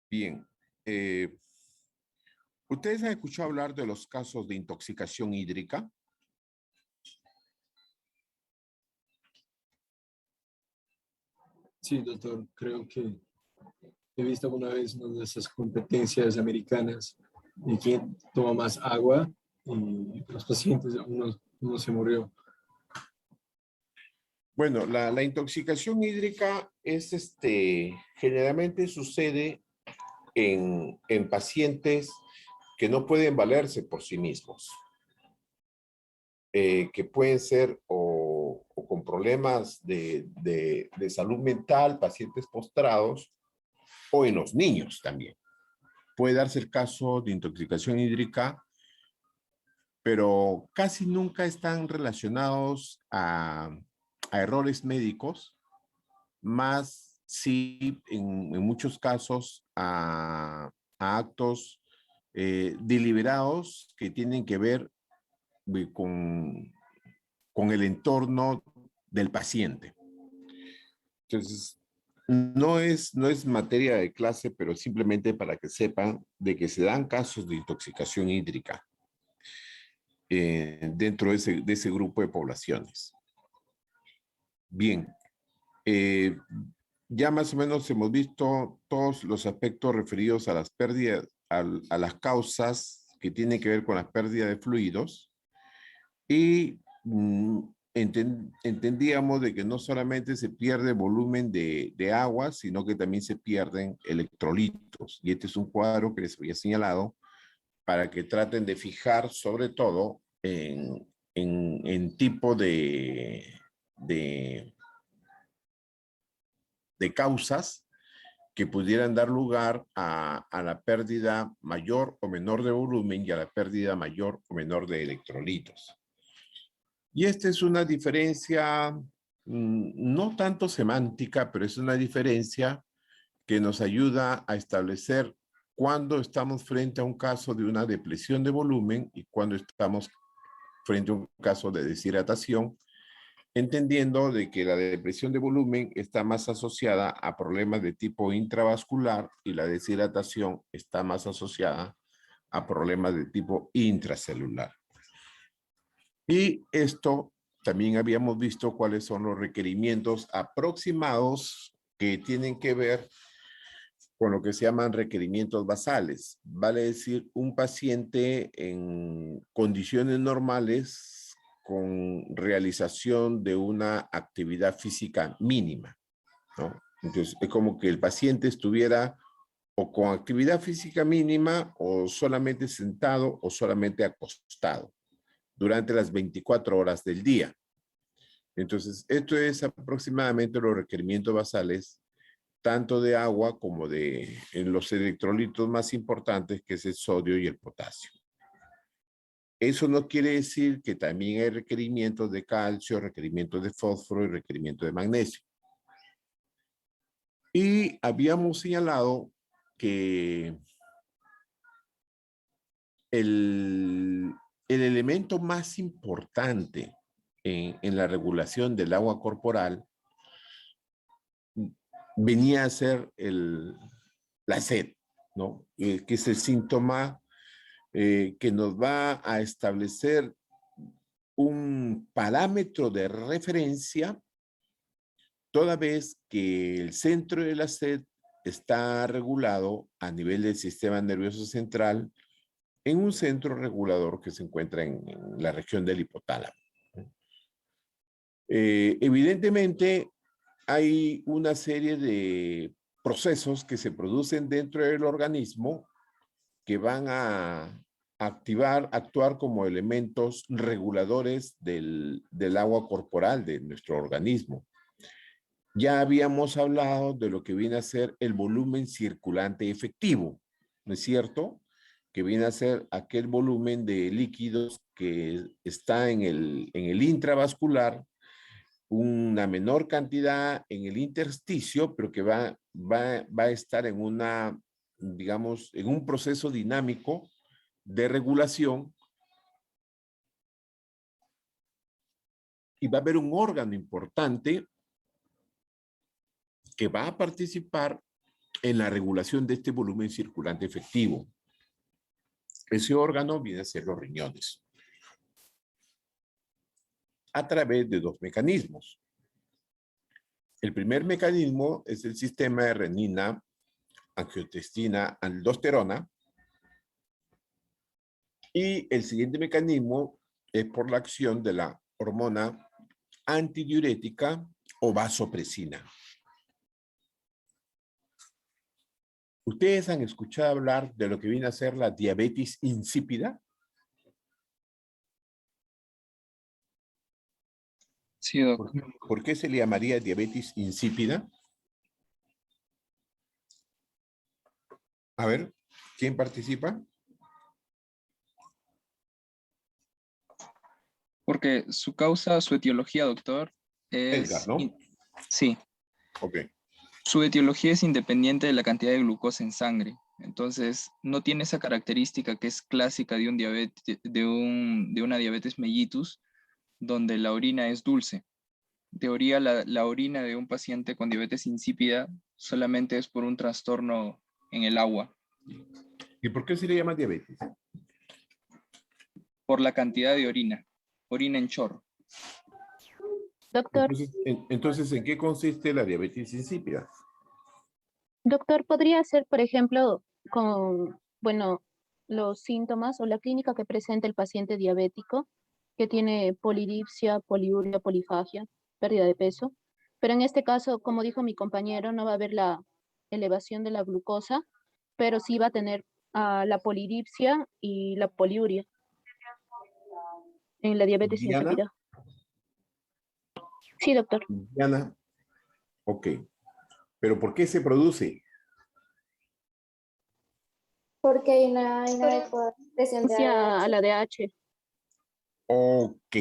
Bien. eh, ¿Ustedes han escuchado hablar de los casos de intoxicación hídrica? Sí, doctor, creo que he visto alguna vez una de esas competencias americanas de quién toma más agua y los pacientes, uno se murió. Bueno, la intoxicación hídrica es generalmente sucede en pacientes que no pueden valerse por sí mismos, que pueden ser o con problemas de salud mental, pacientes postrados, o en los niños también. Puede darse el caso de intoxicación hídrica, pero casi nunca están relacionados a errores médicos, más sí en muchos casos a actos deliberados que tienen que ver con el entorno del paciente. Entonces, no es materia de clase, pero simplemente para que sepan de que se dan casos de intoxicación hídrica dentro de ese grupo de poblaciones. Bien, eh, ya más o menos hemos visto todos los aspectos referidos a las pérdidas, a las causas que tienen que ver con la pérdida de fluidos y entendíamos de que no solamente se pierde volumen de agua, sino que también se pierden electrolitos. Y este es un cuadro que les había señalado para que traten de fijar sobre todo en tipo de, de causas que pudieran dar lugar a la pérdida mayor o menor de volumen y a la pérdida mayor o menor de electrolitos. Y esta es una diferencia no tanto semántica, pero es una diferencia que nos ayuda a establecer cuándo estamos frente a un caso de una depresión de volumen y cuándo estamos frente a un caso de deshidratación, entendiendo de que la depresión de volumen está más asociada a problemas de tipo intravascular y la deshidratación está más asociada a problemas de tipo intracelular. Y esto también habíamos visto cuáles son los requerimientos aproximados que tienen que ver con lo que se llaman requerimientos basales. Vale decir, un paciente en condiciones normales con realización de una actividad física mínima, ¿no? Entonces, es como que el paciente estuviera o con actividad física mínima o solamente sentado o solamente acostado durante las 24 horas del día. Entonces, esto es aproximadamente los requerimientos basales tanto de agua como de en los electrolitos más importantes, que es el sodio y el potasio. Eso no quiere decir que también hay requerimientos de calcio, requerimientos de fósforo y requerimientos de magnesio. Y habíamos señalado que el, el elemento más importante en la regulación del agua corporal venía a ser la sed, ¿no? Que es el síntoma que nos va a establecer un parámetro de referencia toda vez que el centro de la sed está regulado a nivel del sistema nervioso central en un centro regulador que se encuentra en la región del hipotálamo. Evidentemente, hay una serie de procesos que se producen dentro del organismo que van a actuar como elementos reguladores del agua corporal de nuestro organismo. Ya habíamos hablado de lo que viene a ser el volumen circulante efectivo, ¿no es cierto? Que viene a ser aquel volumen de líquidos que está en el intravascular, una menor cantidad en el intersticio, pero que va a estar en una, digamos, en un proceso dinámico de regulación, y va a haber un órgano importante que va a participar en la regulación de este volumen circulante efectivo. Ese órgano viene a ser los riñones, a través de dos mecanismos. El primer mecanismo es el sistema de renina, angiotensina, aldosterona, y el siguiente mecanismo es por la acción de la hormona antidiurética o vasopresina. ¿Ustedes han escuchado hablar de lo que viene a ser la diabetes insípida? Sí, doctor. ¿Por qué se le llamaría diabetes insípida? A ver, ¿quién participa? Porque su causa, su etiología, doctor, Edgar, es... ¿no? Sí, Ok. su etiología es independiente de la cantidad de glucosa en sangre. Entonces, no tiene esa característica que es clásica de un diabetes, de una diabetes mellitus, donde la orina es dulce. En teoría, la orina de un paciente con diabetes insípida solamente es por un trastorno en el agua, ¿Y por qué se le llama diabetes? por la cantidad de orina en chorro. Doctor, Entonces, ¿en qué consiste la diabetes insípida? doctor, ¿podría ser, por ejemplo, con, bueno, los síntomas o la clínica que presenta el paciente diabético, que tiene polidipsia, poliuria, polifagia, pérdida de peso? Pero en este caso, como dijo mi compañero, no va a haber la elevación de la glucosa, pero sí va a tener la polidipsia y la poliuria en la diabetes Diana, insípida. Sí, doctor. Diana, ok. ¿Pero por qué se produce? Porque hay una inadecuada presión de A ADH. la DH. Ok.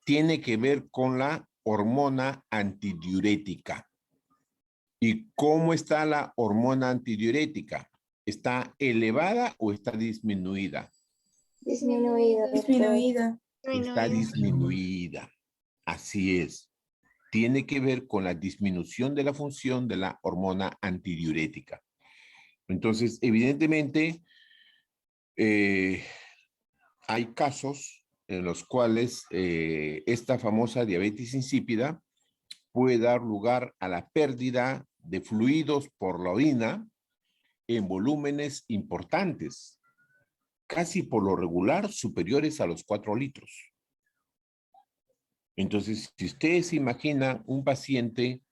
Tiene que ver con la hormona antidiurética. ¿Y cómo está la hormona antidiurética? ¿Está elevada o está disminuida? Disminuida. Disminuida. Está disminuida. Así es. Tiene que ver con la disminución de la función de la hormona antidiurética. Entonces, evidentemente, hay casos en los cuales esta famosa diabetes insípida puede dar lugar a la pérdida de fluidos por la orina en volúmenes importantes, casi por lo regular superiores a los 4 litros. Entonces, si ustedes se imaginan un paciente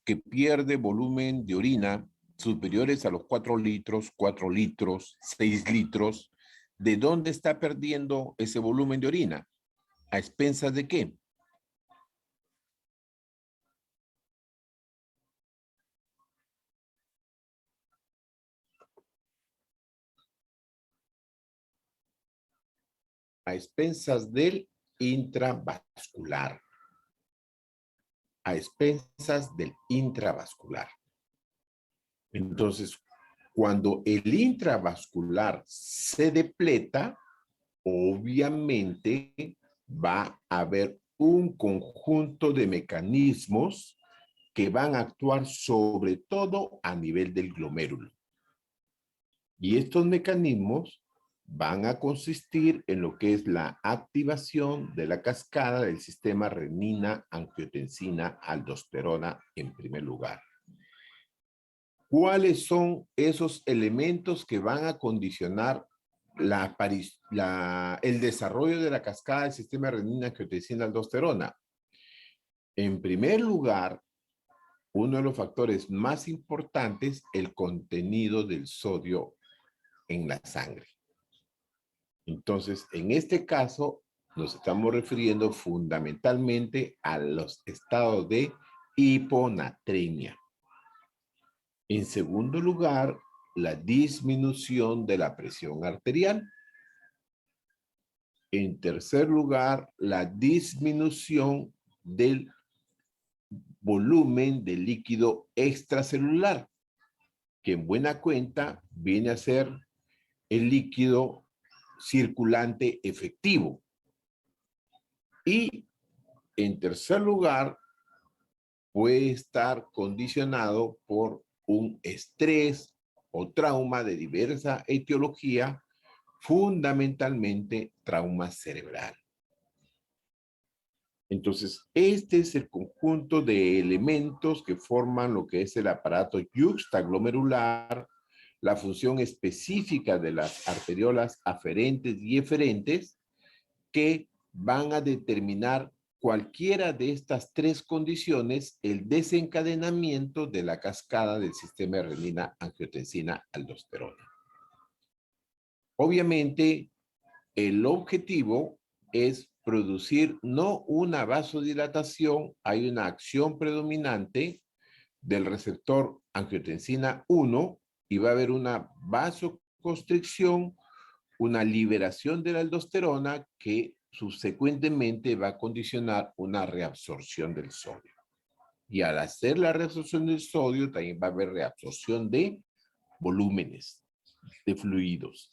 que pierde volumen de orina superiores a los 4 litros, 6 litros, ¿de dónde está perdiendo ese volumen de orina? ¿A expensas de qué? A expensas del intravascular. A expensas del intravascular. Entonces, cuando el intravascular se depleta, obviamente va a haber un conjunto de mecanismos que van a actuar sobre todo a nivel del glomérulo. Y estos mecanismos van a consistir en lo que es la activación de la cascada del sistema renina, angiotensina, aldosterona en primer lugar. ¿Cuáles son esos elementos que van a condicionar el desarrollo de la cascada del sistema renina, angiotensina, aldosterona? En primer lugar, uno de los factores más importantes, el contenido del sodio en la sangre. Entonces, en este caso, nos estamos refiriendo fundamentalmente a los estados de hiponatremia. En segundo lugar, la disminución de la presión arterial. En tercer lugar, la disminución del volumen de líquido extracelular, que en buena cuenta viene a ser el líquido circulante efectivo. Y en tercer lugar, puede estar condicionado por un estrés o trauma de diversa etiología, fundamentalmente trauma cerebral. Entonces, este es el conjunto de elementos que forman lo que es el aparato yuxtaglomerular, la función específica de las arteriolas aferentes y eferentes, que van a determinar cualquiera de estas tres condiciones el desencadenamiento de la cascada del sistema de renina, angiotensina, aldosterona. Obviamente, el objetivo es producir no una vasodilatación, hay una acción predominante del receptor angiotensina 1 y va a haber una vasoconstricción, una liberación de la aldosterona que subsecuentemente va a condicionar una reabsorción del sodio. Y al hacer la reabsorción del sodio también va a haber reabsorción de volúmenes, de fluidos.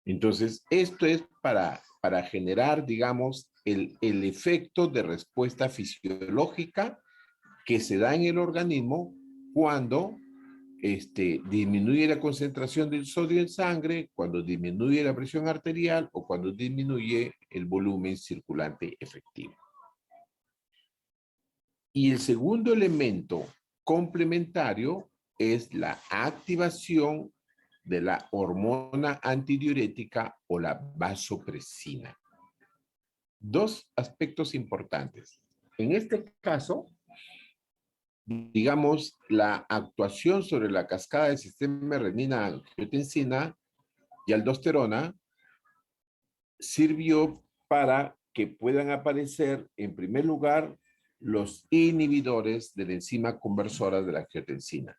Entonces, esto es para generar, digamos, el efecto de respuesta fisiológica que se da en el organismo cuando disminuye la concentración del sodio en sangre, cuando disminuye la presión arterial o cuando disminuye el volumen circulante efectivo. Y el segundo elemento complementario es la activación de la hormona antidiurética o la vasopresina. Dos aspectos importantes. En este caso, digamos, la actuación sobre la cascada del sistema de renina, angiotensina y aldosterona sirvió para que puedan aparecer, en primer lugar, los inhibidores de la enzima conversora de la angiotensina,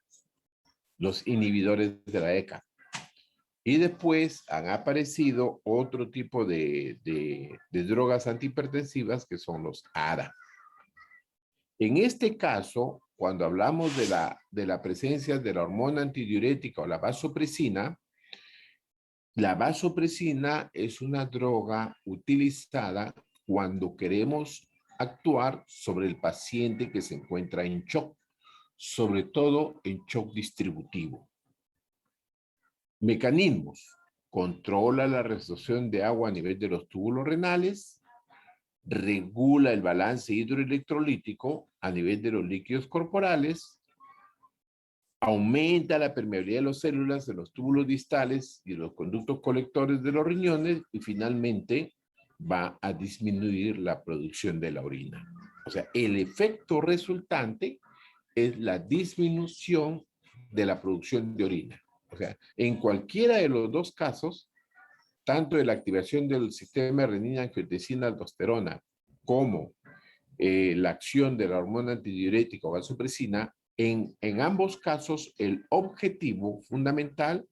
los inhibidores de la ECA. Y después han aparecido otro tipo de drogas antihipertensivas que son los ARA. En este caso, cuando hablamos de la presencia de la hormona antidiurética o la vasopresina es una droga utilizada cuando queremos actuar sobre el paciente que se encuentra en shock, sobre todo en shock distributivo. Mecanismos: controla la resorción de agua a nivel de los túbulos renales, regula el balance hidroelectrolítico a nivel de los líquidos corporales, aumenta la permeabilidad de las células de los túbulos distales y los conductos colectores de los riñones y finalmente va a disminuir la producción de la orina. O sea, el efecto resultante es la disminución de la producción de orina. O sea, en cualquiera de los dos casos, tanto de la activación del sistema de renina, angiotensina, aldosterona, como la acción de la hormona antidiurética o vasopresina, en ambos casos el objetivo fundamental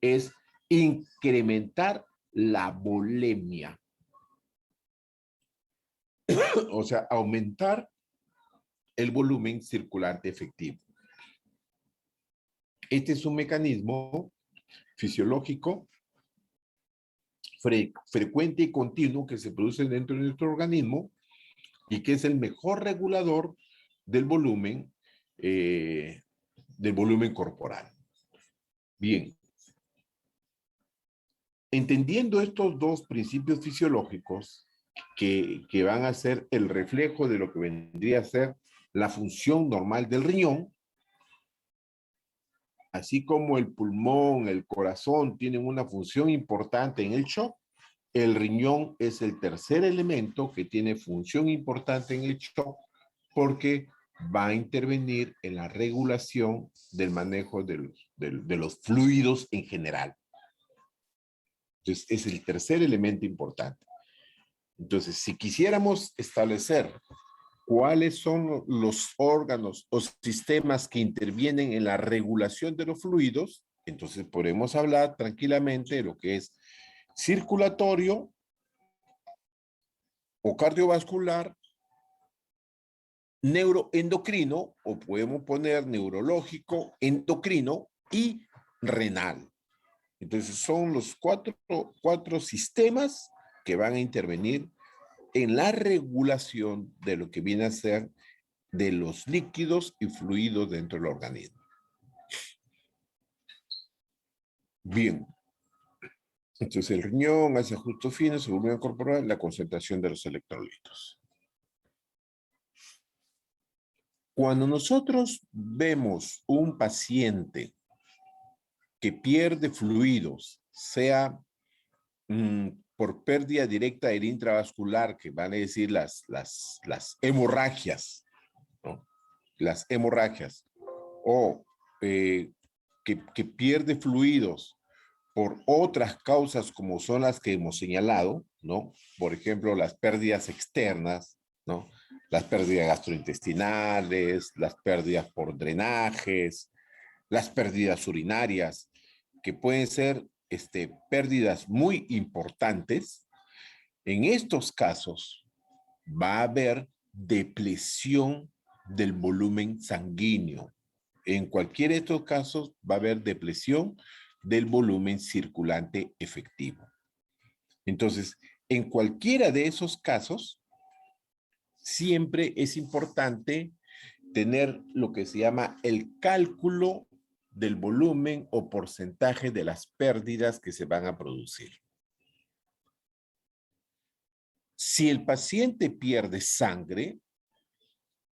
es incrementar la volemia. O sea, aumentar el volumen circulante efectivo. Este es un mecanismo fisiológico frecuente y continuo que se produce dentro de nuestro organismo y que es el mejor regulador del volumen corporal. Bien. Entendiendo estos dos principios fisiológicos que van a ser el reflejo de lo que vendría a ser la función normal del riñón, así como el pulmón, el corazón tienen una función importante en el shock, el riñón es el tercer elemento que tiene función importante en el shock porque va a intervenir en la regulación del manejo de los fluidos en general. Entonces, es el tercer elemento importante. Entonces, si quisiéramos establecer cuáles son los órganos o sistemas que intervienen en la regulación de los fluidos, entonces podemos hablar tranquilamente de lo que es circulatorio o cardiovascular, neuroendocrino, o podemos poner neurológico, endocrino y renal. Entonces son los cuatro sistemas que van a intervenir en la regulación de lo que viene a ser de los líquidos y fluidos dentro del organismo. Bien. Entonces el riñón hace ajustes finos, su volumen corporal, la concentración de los electrolitos. Cuando nosotros vemos un paciente que pierde fluidos, sea por pérdida directa del intravascular, que van a decir las hemorragias, ¿no? Las hemorragias, o que pierde fluidos por otras causas como son las que hemos señalado, ¿no? Por ejemplo, las pérdidas externas, ¿no? Las pérdidas gastrointestinales, las pérdidas por drenajes, las pérdidas urinarias, que pueden ser pérdidas muy importantes. En estos casos va a haber depresión del volumen sanguíneo. En cualquiera de estos casos va a haber depresión del volumen circulante efectivo. Entonces, en cualquiera de esos casos, siempre es importante tener lo que se llama el cálculo del volumen o porcentaje de las pérdidas que se van a producir. Si el paciente pierde sangre,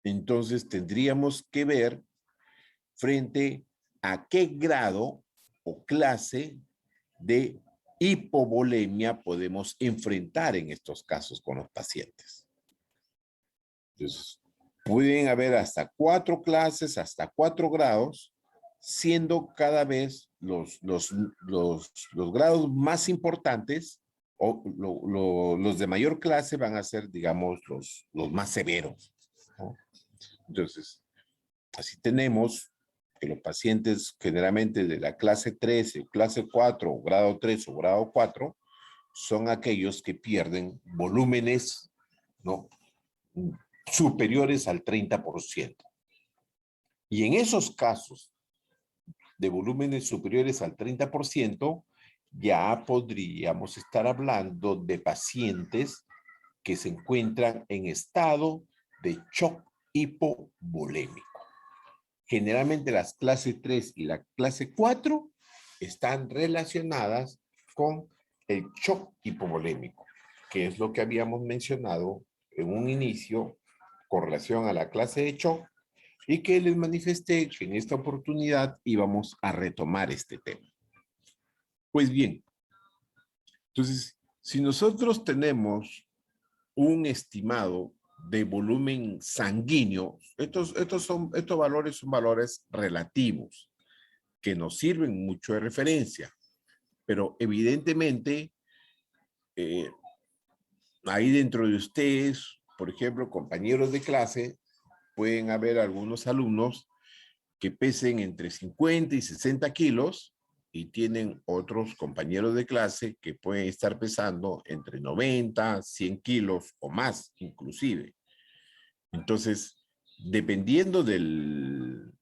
entonces tendríamos que ver frente a qué grado o clase de hipovolemia podemos enfrentar en estos casos con los pacientes. Entonces, pueden haber hasta 4 clases, hasta 4 grados, siendo cada vez los grados más importantes o los de mayor clase van a ser, digamos, los más severos, ¿no? Entonces, así tenemos que los pacientes generalmente de la clase 13, clase 4, o grado 3 o grado 4, son aquellos que pierden volúmenes, ¿no?, superiores al 30%. Y en esos casos de volúmenes superiores al 30%, ya podríamos estar hablando de pacientes que se encuentran en estado de shock hipovolémico. Generalmente las clase 3 y la clase 4 están relacionadas con el shock hipovolémico, que es lo que habíamos mencionado en un inicio con relación a la clase de shock, y que les manifesté que en esta oportunidad íbamos a retomar este tema. Pues bien, entonces, si nosotros tenemos un estimado de volumen sanguíneo, estos valores son valores relativos que nos sirven mucho de referencia, pero evidentemente ahí dentro de ustedes, por ejemplo, compañeros de clase, pueden haber algunos alumnos que pesen entre 50 y 60 kilos y tienen otros compañeros de clase que pueden estar pesando entre 90, 100 kilos o más inclusive. Entonces, dependiendo del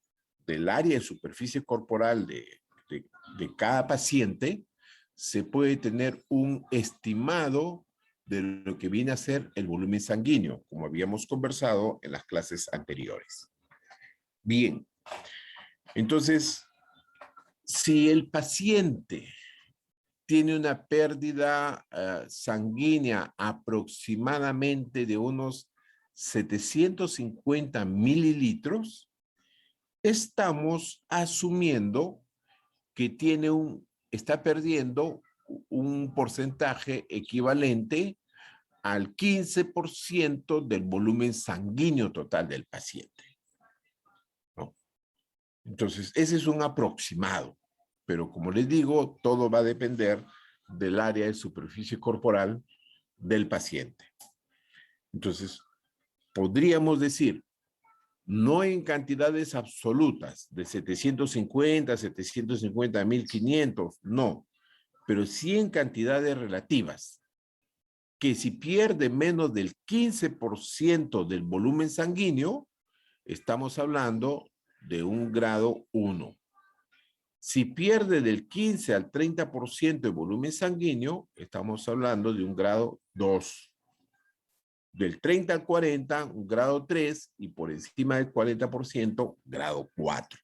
área de superficie corporal de cada paciente, se puede tener un estimado de lo que viene a ser el volumen sanguíneo, como habíamos conversado en las clases anteriores. Bien, entonces, si el paciente tiene una pérdida sanguínea aproximadamente de unos 750 mililitros, estamos asumiendo que está perdiendo un porcentaje equivalente al 15% del volumen sanguíneo total del paciente, ¿no? Entonces, ese es un aproximado, pero como les digo, todo va a depender del área de superficie corporal del paciente. Entonces, podríamos decir, no en cantidades absolutas de 750, 750, 1500, no, pero sí en cantidades relativas, que si pierde menos del 15% del volumen sanguíneo, estamos hablando de un grado 1. Si pierde del 15 al 30% de volumen sanguíneo, estamos hablando de un grado 2. Del 30 al 40, un grado 3, y por encima del 40%, grado 4.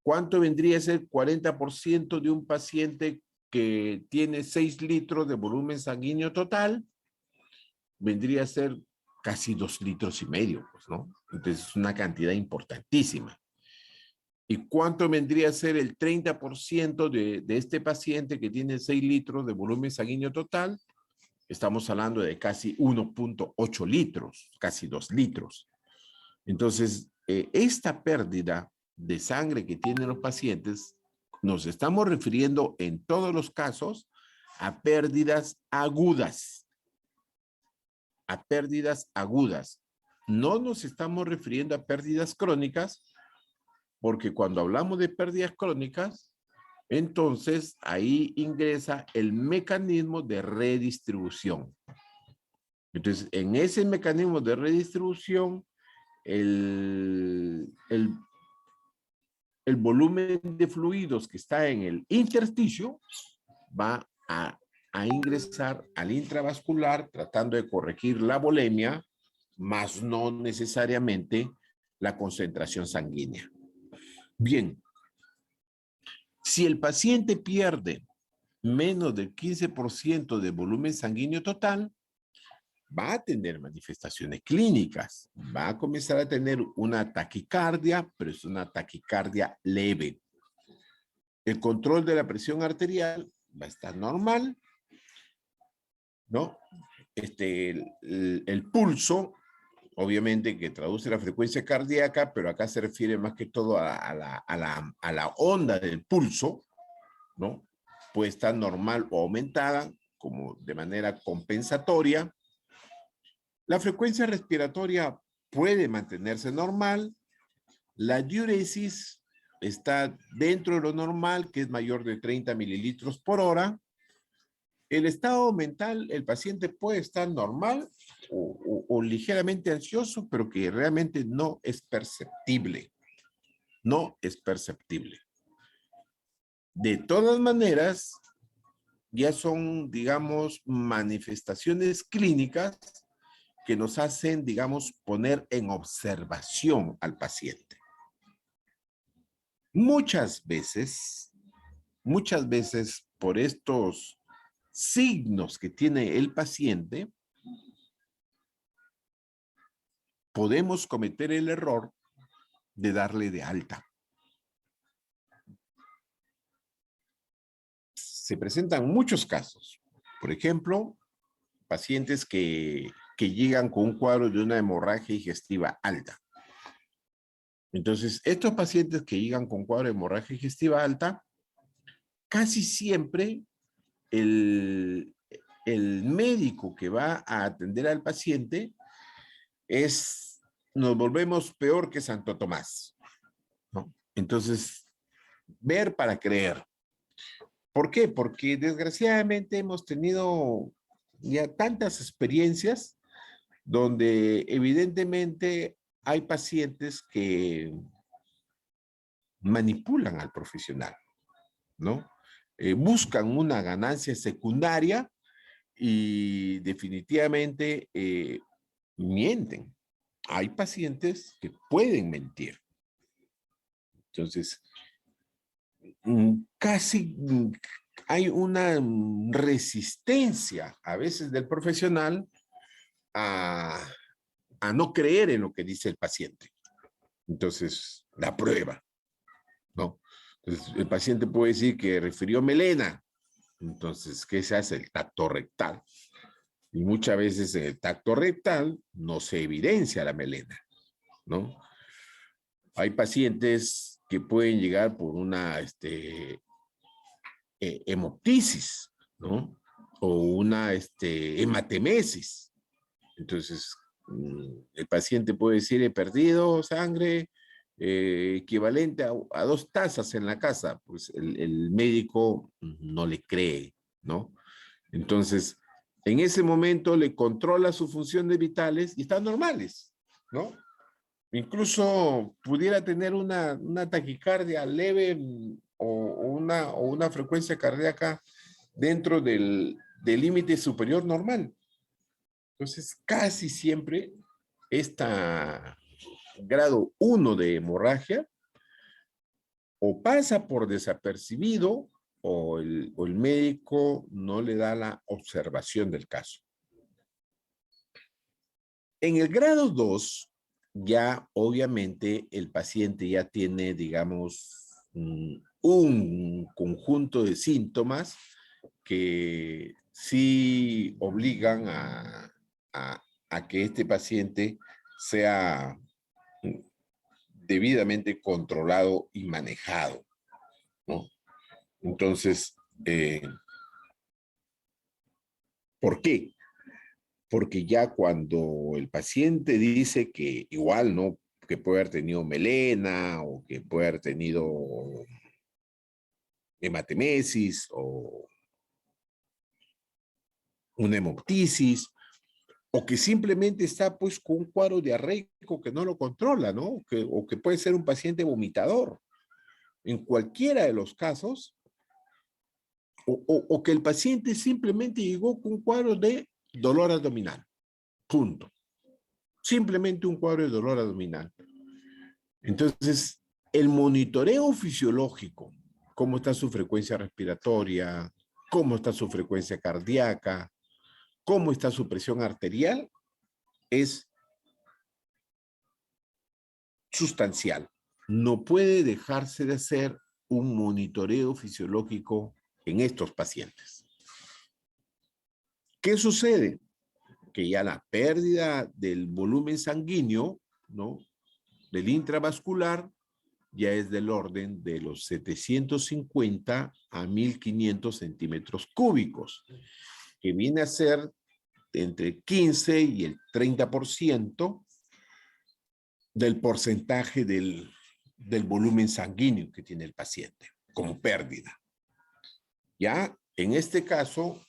¿Cuánto vendría a ser 40% de un paciente que tiene 6 litros de volumen sanguíneo total? Vendría a ser casi 2,5 litros, pues, ¿no? Entonces es una cantidad importantísima. ¿Y cuánto vendría a ser el 30% de este paciente que tiene 6 litros de volumen sanguíneo total? Estamos hablando de casi 1,8 litros, casi 2 litros. Entonces, esta pérdida de sangre que tienen los pacientes, nos estamos refiriendo en todos los casos a pérdidas agudas. A pérdidas agudas. No nos estamos refiriendo a pérdidas crónicas, porque cuando hablamos de pérdidas crónicas, entonces ahí ingresa el mecanismo de redistribución. Entonces, en ese mecanismo de redistribución, el volumen de fluidos que está en el intersticio va a ingresar al intravascular tratando de corregir la volemia, más no necesariamente la concentración sanguínea. Bien, si el paciente pierde menos del 15% de volumen sanguíneo total, va a tener manifestaciones clínicas, va a comenzar a tener una taquicardia, pero es una taquicardia leve. El control de la presión arterial va a estar normal, ¿no? El pulso, obviamente que traduce la frecuencia cardíaca, pero acá se refiere más que todo a la onda del pulso, ¿no? Puede estar normal o aumentada, como de manera compensatoria. La frecuencia respiratoria puede mantenerse normal. La diuresis está dentro de lo normal, que es mayor de 30 mililitros por hora. El estado mental, el paciente puede estar normal o ligeramente ansioso, pero que realmente no es perceptible. No es perceptible. De todas maneras, ya son, digamos, manifestaciones clínicas que nos hacen, digamos, poner en observación al paciente. Muchas veces, por estos signos que tiene el paciente, podemos cometer el error de darle de alta. Se presentan muchos casos. Por ejemplo, pacientes que llegan con un cuadro de una hemorragia digestiva alta. Entonces, estos pacientes que llegan con cuadro de hemorragia digestiva alta, casi siempre el médico que va a atender al paciente nos volvemos peor que Santo Tomás, ¿no? Entonces, ver para creer. ¿Por qué? Porque desgraciadamente hemos tenido ya tantas experiencias donde evidentemente hay pacientes que manipulan al profesional, ¿no? Buscan una ganancia secundaria y definitivamente mienten. Hay pacientes que pueden mentir. Entonces, casi hay una resistencia a veces del profesional a no creer en lo que dice el paciente. Entonces, la prueba, ¿no? Entonces, el paciente puede decir que refirió melena. Entonces, ¿qué se hace? El tacto rectal. Y muchas veces en el tacto rectal no se evidencia la melena, ¿no? Hay pacientes que pueden llegar por una hemoptisis, ¿no? O una hematemesis. Entonces, el paciente puede decir, he perdido sangre equivalente a 2 tazas en la casa. Pues el médico no le cree, ¿no? Entonces, en ese momento le controla sus funciones vitales y están normales, ¿no? Incluso pudiera tener una taquicardia leve o una frecuencia cardíaca dentro del límite superior normal. Entonces, casi siempre esta grado 1 de hemorragia o pasa por desapercibido o el médico no le da la observación del caso. En el grado 2, ya obviamente el paciente ya tiene, digamos, un conjunto de síntomas que sí obligan a que este paciente sea debidamente controlado y manejado, ¿no? Entonces, ¿por qué? Porque ya cuando el paciente dice que igual, ¿no? Que puede haber tenido melena o que puede haber tenido hematemesis o una hemoptisis, o que simplemente está pues con un cuadro diarreico que no lo controla, ¿no? O que puede ser un paciente vomitador. En cualquiera de los casos, o que el paciente simplemente llegó con un cuadro de dolor abdominal, punto. Simplemente un cuadro de dolor abdominal. Entonces, el monitoreo fisiológico, cómo está su frecuencia respiratoria, cómo está su frecuencia cardíaca, cómo está su presión arterial, es sustancial. No puede dejarse de hacer un monitoreo fisiológico en estos pacientes. ¿Qué sucede? Que ya la pérdida del volumen sanguíneo, ¿no? Del intravascular, ya es del orden de los 750 a 1500 centímetros cúbicos, que viene a ser entre 15 y el 30% del porcentaje del volumen sanguíneo que tiene el paciente como pérdida. Ya en este caso,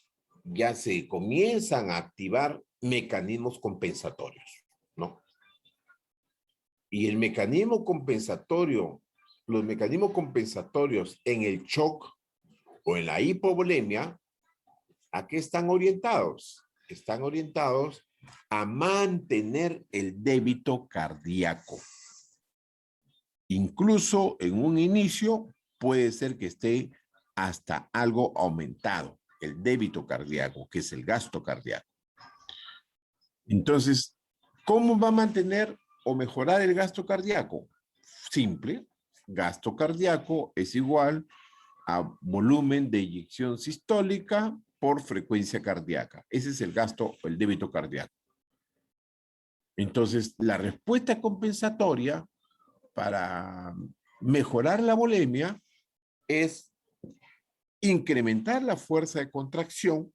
ya se comienzan a activar mecanismos compensatorios, ¿no? Y el mecanismo compensatorio, los mecanismos compensatorios en el shock o en la hipovolemia, ¿a qué están orientados? Están orientados a mantener el débito cardíaco. Incluso en un inicio puede ser que esté hasta algo aumentado, el débito cardíaco, que es el gasto cardíaco. Entonces, ¿cómo va a mantener o mejorar el gasto cardíaco? Simple, gasto cardíaco es igual a volumen de eyección sistólica por frecuencia cardíaca. Ese es el gasto o el débito cardíaco. Entonces, la respuesta compensatoria para mejorar la volemia es incrementar la fuerza de contracción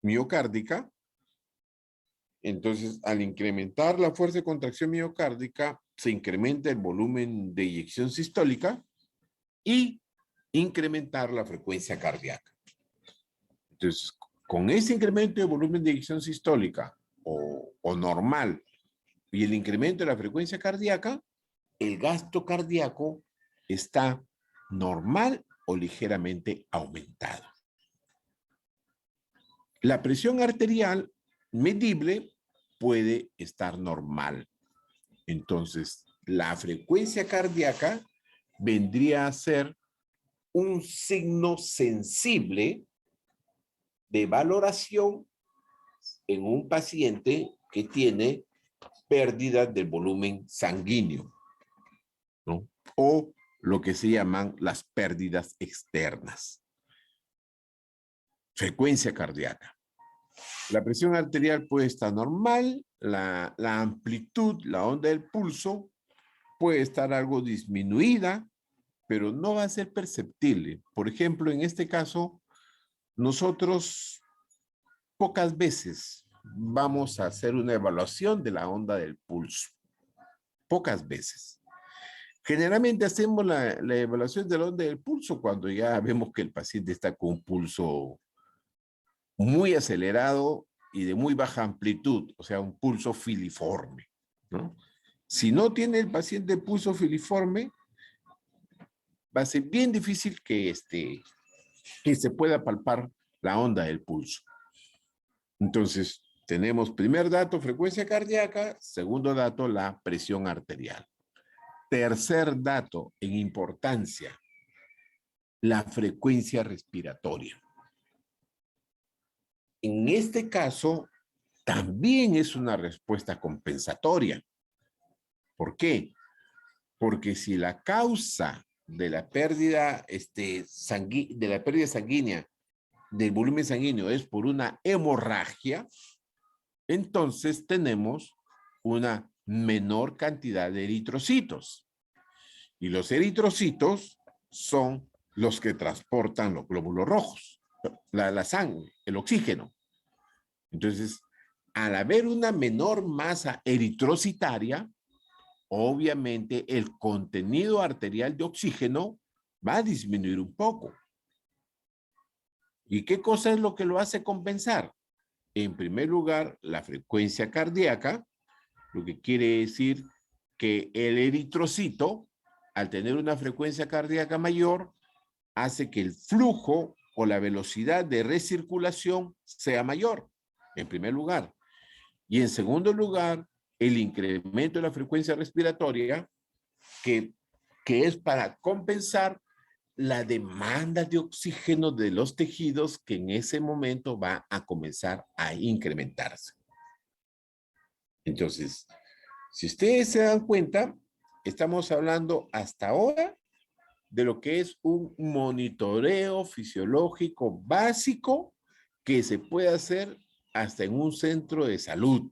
miocárdica. Entonces, al incrementar la fuerza de contracción miocárdica, se incrementa el volumen de eyección sistólica y incrementar la frecuencia cardíaca. Entonces, con ese incremento de volumen de eyección sistólica o normal y el incremento de la frecuencia cardíaca, el gasto cardíaco está normal o ligeramente aumentado. La presión arterial medible puede estar normal. Entonces, la frecuencia cardíaca vendría a ser un signo sensible de valoración en un paciente que tiene pérdida del volumen sanguíneo, ¿no? O lo que se llaman las pérdidas externas. Frecuencia cardíaca. La presión arterial puede estar normal, la amplitud, la onda del pulso puede estar algo disminuida, pero no va a ser perceptible. Por ejemplo, en este caso, nosotros pocas veces vamos a hacer una evaluación de la onda del pulso. Pocas veces. Generalmente hacemos la evaluación de la onda del pulso cuando ya vemos que el paciente está con un pulso muy acelerado y de muy baja amplitud, o sea, un pulso filiforme, ¿no? Si no tiene el paciente pulso filiforme, va a ser bien difícil que se pueda palpar la onda del pulso. Entonces, tenemos primer dato, frecuencia cardíaca, segundo dato, la presión arterial. Tercer dato en importancia, la frecuencia respiratoria. En este caso, también es una respuesta compensatoria. ¿Por qué? Porque si la causa de la pérdida, sanguínea, del volumen sanguíneo es por una hemorragia, entonces tenemos una menor cantidad de eritrocitos. Y los eritrocitos son los que transportan los glóbulos rojos, la sangre, el oxígeno. Entonces, al haber una menor masa eritrocitaria, obviamente el contenido arterial de oxígeno va a disminuir un poco. ¿Y qué cosa es lo que lo hace compensar? En primer lugar, la frecuencia cardíaca, lo que quiere decir que el eritrocito, al tener una frecuencia cardíaca mayor, hace que el flujo o la velocidad de recirculación sea mayor, en primer lugar. Y en segundo lugar, el incremento de la frecuencia respiratoria, que es para compensar la demanda de oxígeno de los tejidos que en ese momento va a comenzar a incrementarse. Entonces, si ustedes se dan cuenta, estamos hablando hasta ahora de lo que es un monitoreo fisiológico básico que se puede hacer hasta en un centro de salud.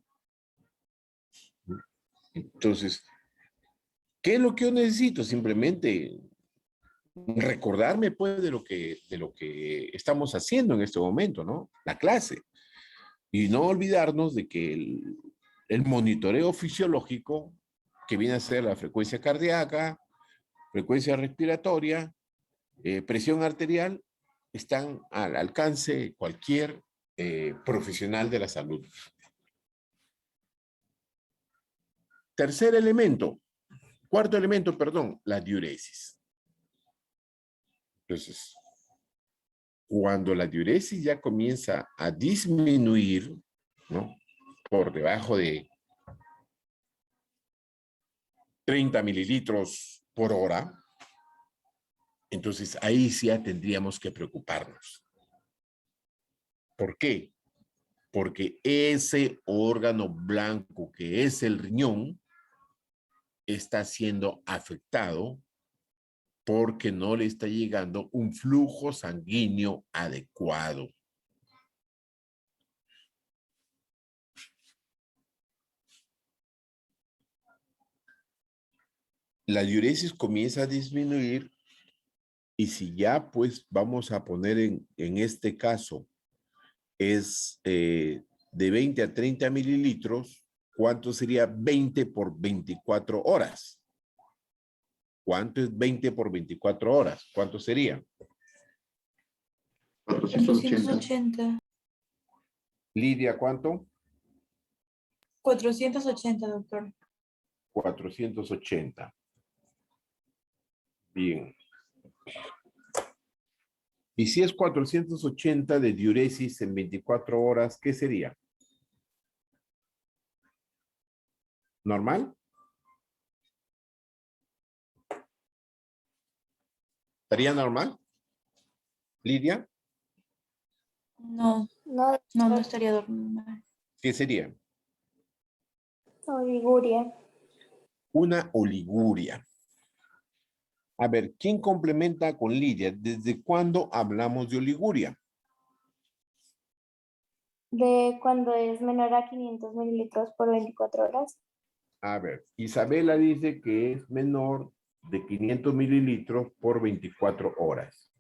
Entonces, ¿qué es lo que yo necesito? Simplemente recordarme pues de lo que estamos haciendo en este momento, ¿no? La clase. Y no olvidarnos de que el monitoreo fisiológico, que viene a ser la frecuencia cardíaca, frecuencia respiratoria, presión arterial, están al alcance de cualquier profesional de la salud. Cuarto elemento, perdón, la diuresis. Entonces, cuando la diuresis ya comienza a disminuir, ¿no? Por debajo de 30 mililitros por hora, entonces ahí sí ya tendríamos que preocuparnos. ¿Por qué? Porque ese órgano blanco que es el riñón está siendo afectado porque no le está llegando un flujo sanguíneo adecuado. La diuresis comienza a disminuir y si ya pues vamos a poner en este caso es de 20 a 30 mililitros, ¿cuánto sería 20 por 24 horas? ¿Cuánto es 20 por 24 horas? ¿Cuánto sería? 480. Lidia, ¿cuánto? 480, doctor. 480. Bien. Y si es 480 de diuresis en 24 horas, ¿qué sería? ¿Normal? ¿Estaría normal? Lidia, No, No, no estaría dormido. ¿qué sería? oliguria. Una oliguria. A ver, ¿quién complementa con Lidia? ¿Desde cuándo hablamos de oliguria? De cuando es menor a 500 mililitros por 24 horas. A ver, Isabela dice que es menor de 500 mililitros por 24 horas.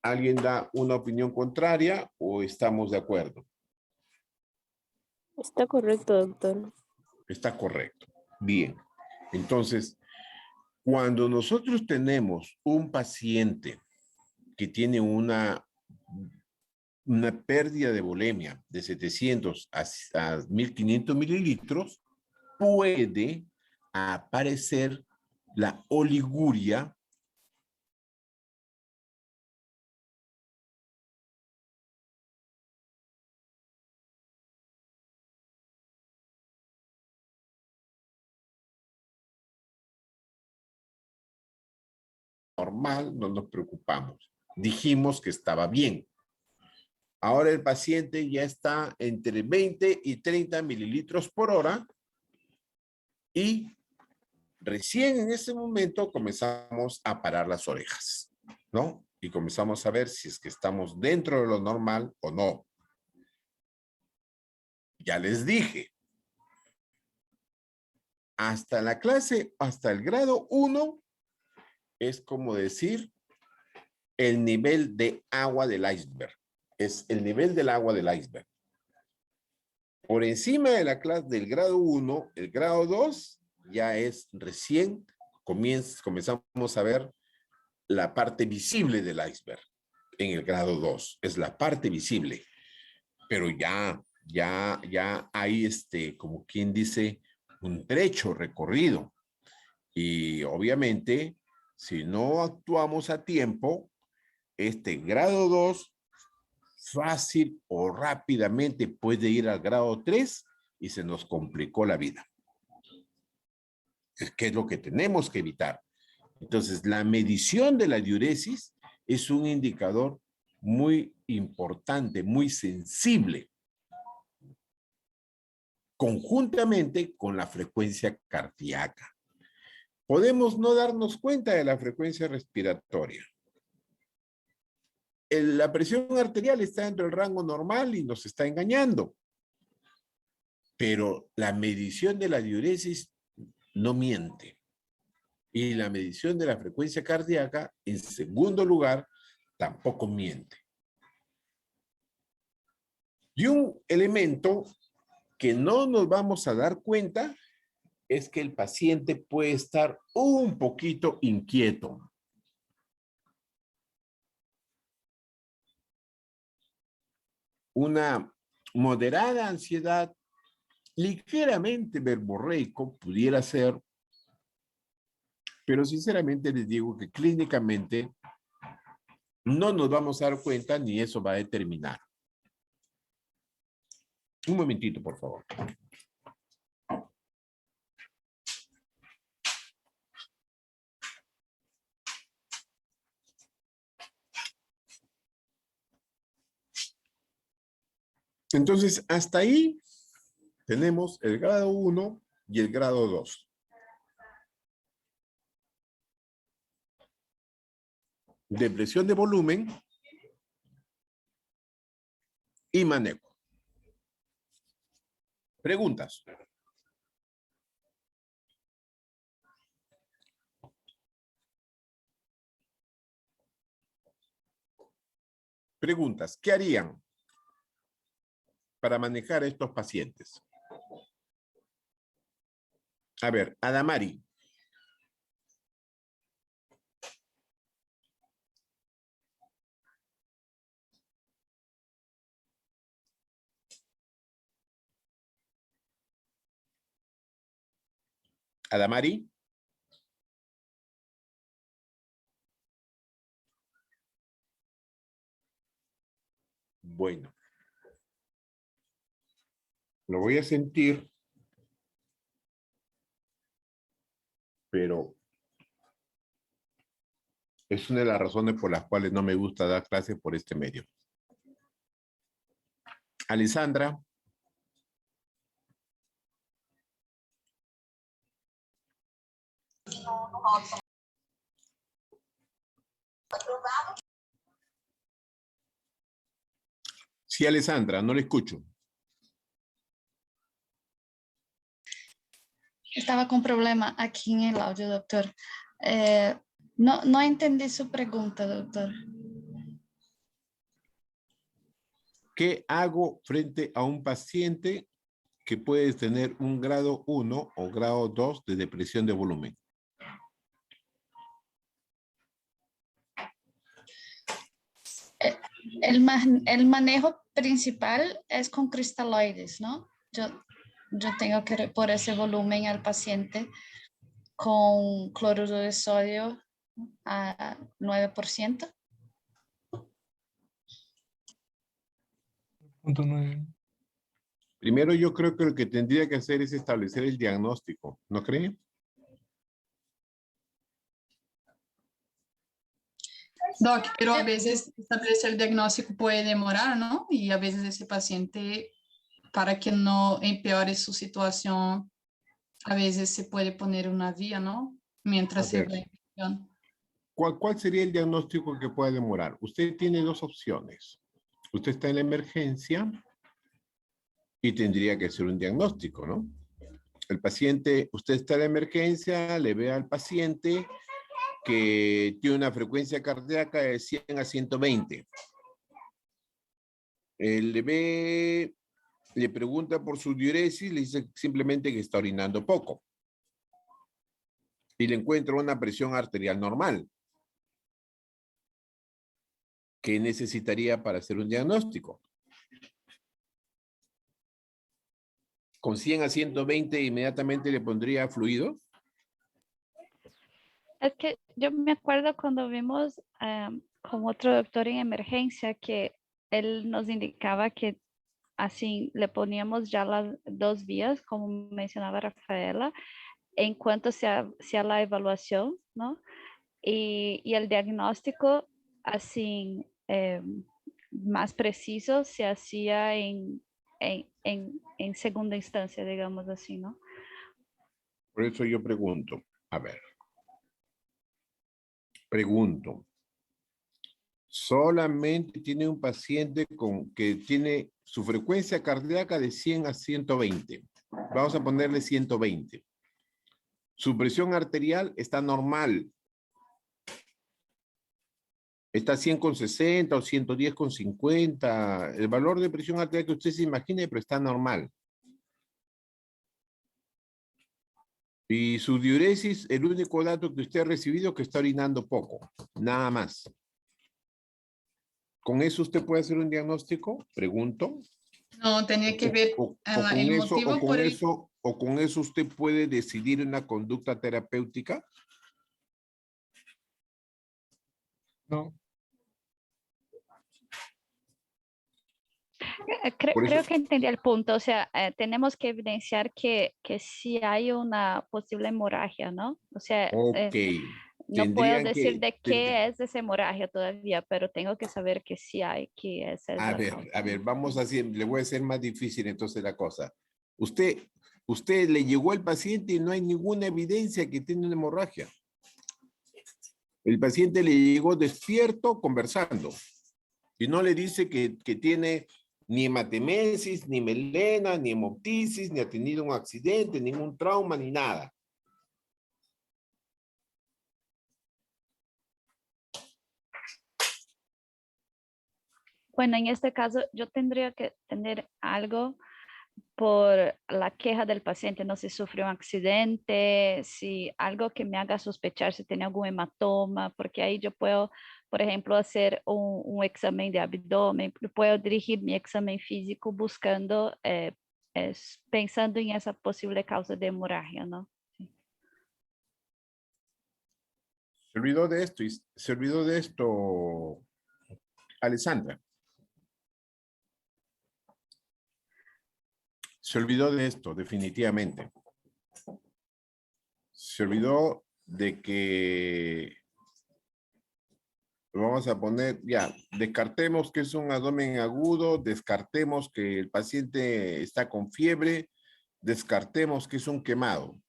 ¿Alguien da una opinión contraria o estamos de acuerdo? Está correcto, doctor. Está correcto. Bien. Entonces, cuando nosotros tenemos un paciente que tiene una pérdida de volemia de 700 a 1500 mililitros, puede aparecer la oliguria normal, no nos preocupamos. Dijimos que estaba bien. Ahora el paciente ya está entre 20 y 30 mililitros por hora y recién en ese momento comenzamos a parar las orejas, ¿no? Y comenzamos a ver si es que estamos dentro de lo normal o no. Ya les dije, hasta la clase, hasta el grado 1, es como decir el nivel de agua del iceberg. Es el nivel del agua del iceberg. Por encima de la clase del grado 1, el grado 2 ya es recién comenzamos a ver la parte visible del iceberg. En el grado 2 es la parte visible, pero ya hay como quien dice, un trecho recorrido. Y obviamente, si no actuamos a tiempo, este grado 2 fácil o rápidamente puede ir al grado 3 y se nos complicó la vida. ¿Qué es lo que tenemos que evitar? Entonces, la medición de la diuresis es un indicador muy importante, muy sensible, conjuntamente con la frecuencia cardíaca. Podemos no darnos cuenta de la frecuencia respiratoria. La presión arterial está dentro del rango normal y nos está engañando. Pero la medición de la diuresis no miente. Y la medición de la frecuencia cardíaca, en segundo lugar, tampoco miente. Y un elemento que no nos vamos a dar cuenta es que el paciente puede estar un poquito inquieto. Una moderada ansiedad, ligeramente verborreico pudiera ser, pero sinceramente les digo que clínicamente no nos vamos a dar cuenta ni eso va a determinar. Un momentito, por favor. Entonces, hasta ahí tenemos el grado 1 y el grado 2. Depresión de volumen y manejo. Preguntas. Preguntas. ¿Qué harían para manejar a estos pacientes? A ver, Adamari. Adamari. Bueno. Lo voy a sentir, pero es una de las razones por las cuales no me gusta dar clases por este medio. Alessandra. Sí, Alessandra, no le escucho. Estaba con problema aquí en el audio, doctor. No entendí su pregunta, doctor. ¿Qué hago frente a un paciente que puede tener un grado 1 o grado 2 de depresión de volumen? El manejo principal es con cristaloides, ¿no? Yo tengo que por ese volumen al paciente con cloruro de sodio a 9%. 0.9. Primero yo creo que lo que tendría que hacer es establecer el diagnóstico, ¿no cree? Doc, pero a veces establecer el diagnóstico puede demorar, ¿no? Y a veces ese paciente, para que no empeore su situación, a veces se puede poner una vía, ¿no? Mientras A se ver. va en infección. ¿Cuál sería el diagnóstico que puede demorar? Usted tiene dos opciones. Usted está en la emergencia y tendría que hacer un diagnóstico, ¿no? El paciente, usted está en la emergencia, le ve al paciente que tiene una frecuencia cardíaca de 100 a 120. Le ve, le pregunta por su diuresis, le dice simplemente que está orinando poco. Y le encuentra una presión arterial normal. ¿Qué necesitaría para hacer un diagnóstico? Con 100 a 120 inmediatamente le pondría fluido. Es que yo me acuerdo cuando vimos con otro doctor en emergencia que él nos indicaba que así le poníamos ya las 2 vías, como mencionaba Rafaela, en cuanto sea la evaluación, ¿no? Y el diagnóstico así más preciso se hacía en segunda instancia, digamos así, ¿no? Por eso yo pregunto, a ver. Pregunto. Solamente tiene un paciente que tiene su frecuencia cardíaca de 100 a 120. Vamos a ponerle 120. Su presión arterial está normal. Está 100/60 o 110/50. El valor de presión arterial que usted se imagine, pero está normal. Y su diuresis, el único dato que usted ha recibido es que está orinando poco. Nada más. ¿Con eso usted puede hacer un diagnóstico? Pregunto. No, tenía que ver el motivo por el... O con eso usted puede decidir una conducta terapéutica. No. Creo que entendí el punto. O sea, tenemos que evidenciar que sí hay una posible hemorragia, ¿no? O sea, Ok. no puedo Tendrían decir de qué que... es esa hemorragia todavía, pero tengo que saber que sí hay, que esa es la causa. A ver, vamos así, le voy a hacer más difícil entonces la cosa. Usted le llegó al paciente y no hay ninguna evidencia que tiene una hemorragia. El paciente le llegó despierto conversando y no le dice que tiene ni hematemesis, ni melena, ni hemoptisis, ni ha tenido un accidente, ningún trauma, ni nada. Bueno, en este caso yo tendría que tener algo por la queja del paciente, no sé si sufrió un accidente, si algo que me haga sospechar si tiene algún hematoma, porque ahí yo puedo, por ejemplo, hacer un examen de abdomen, puedo dirigir mi examen físico buscando, pensando en esa posible causa de hemorragia, ¿no? Sí. Se olvidó de esto, Alessandra. Se olvidó de esto, definitivamente. Se olvidó de que, vamos a poner, ya, descartemos que es un abdomen agudo, descartemos que el paciente está con fiebre, descartemos que es un quemado.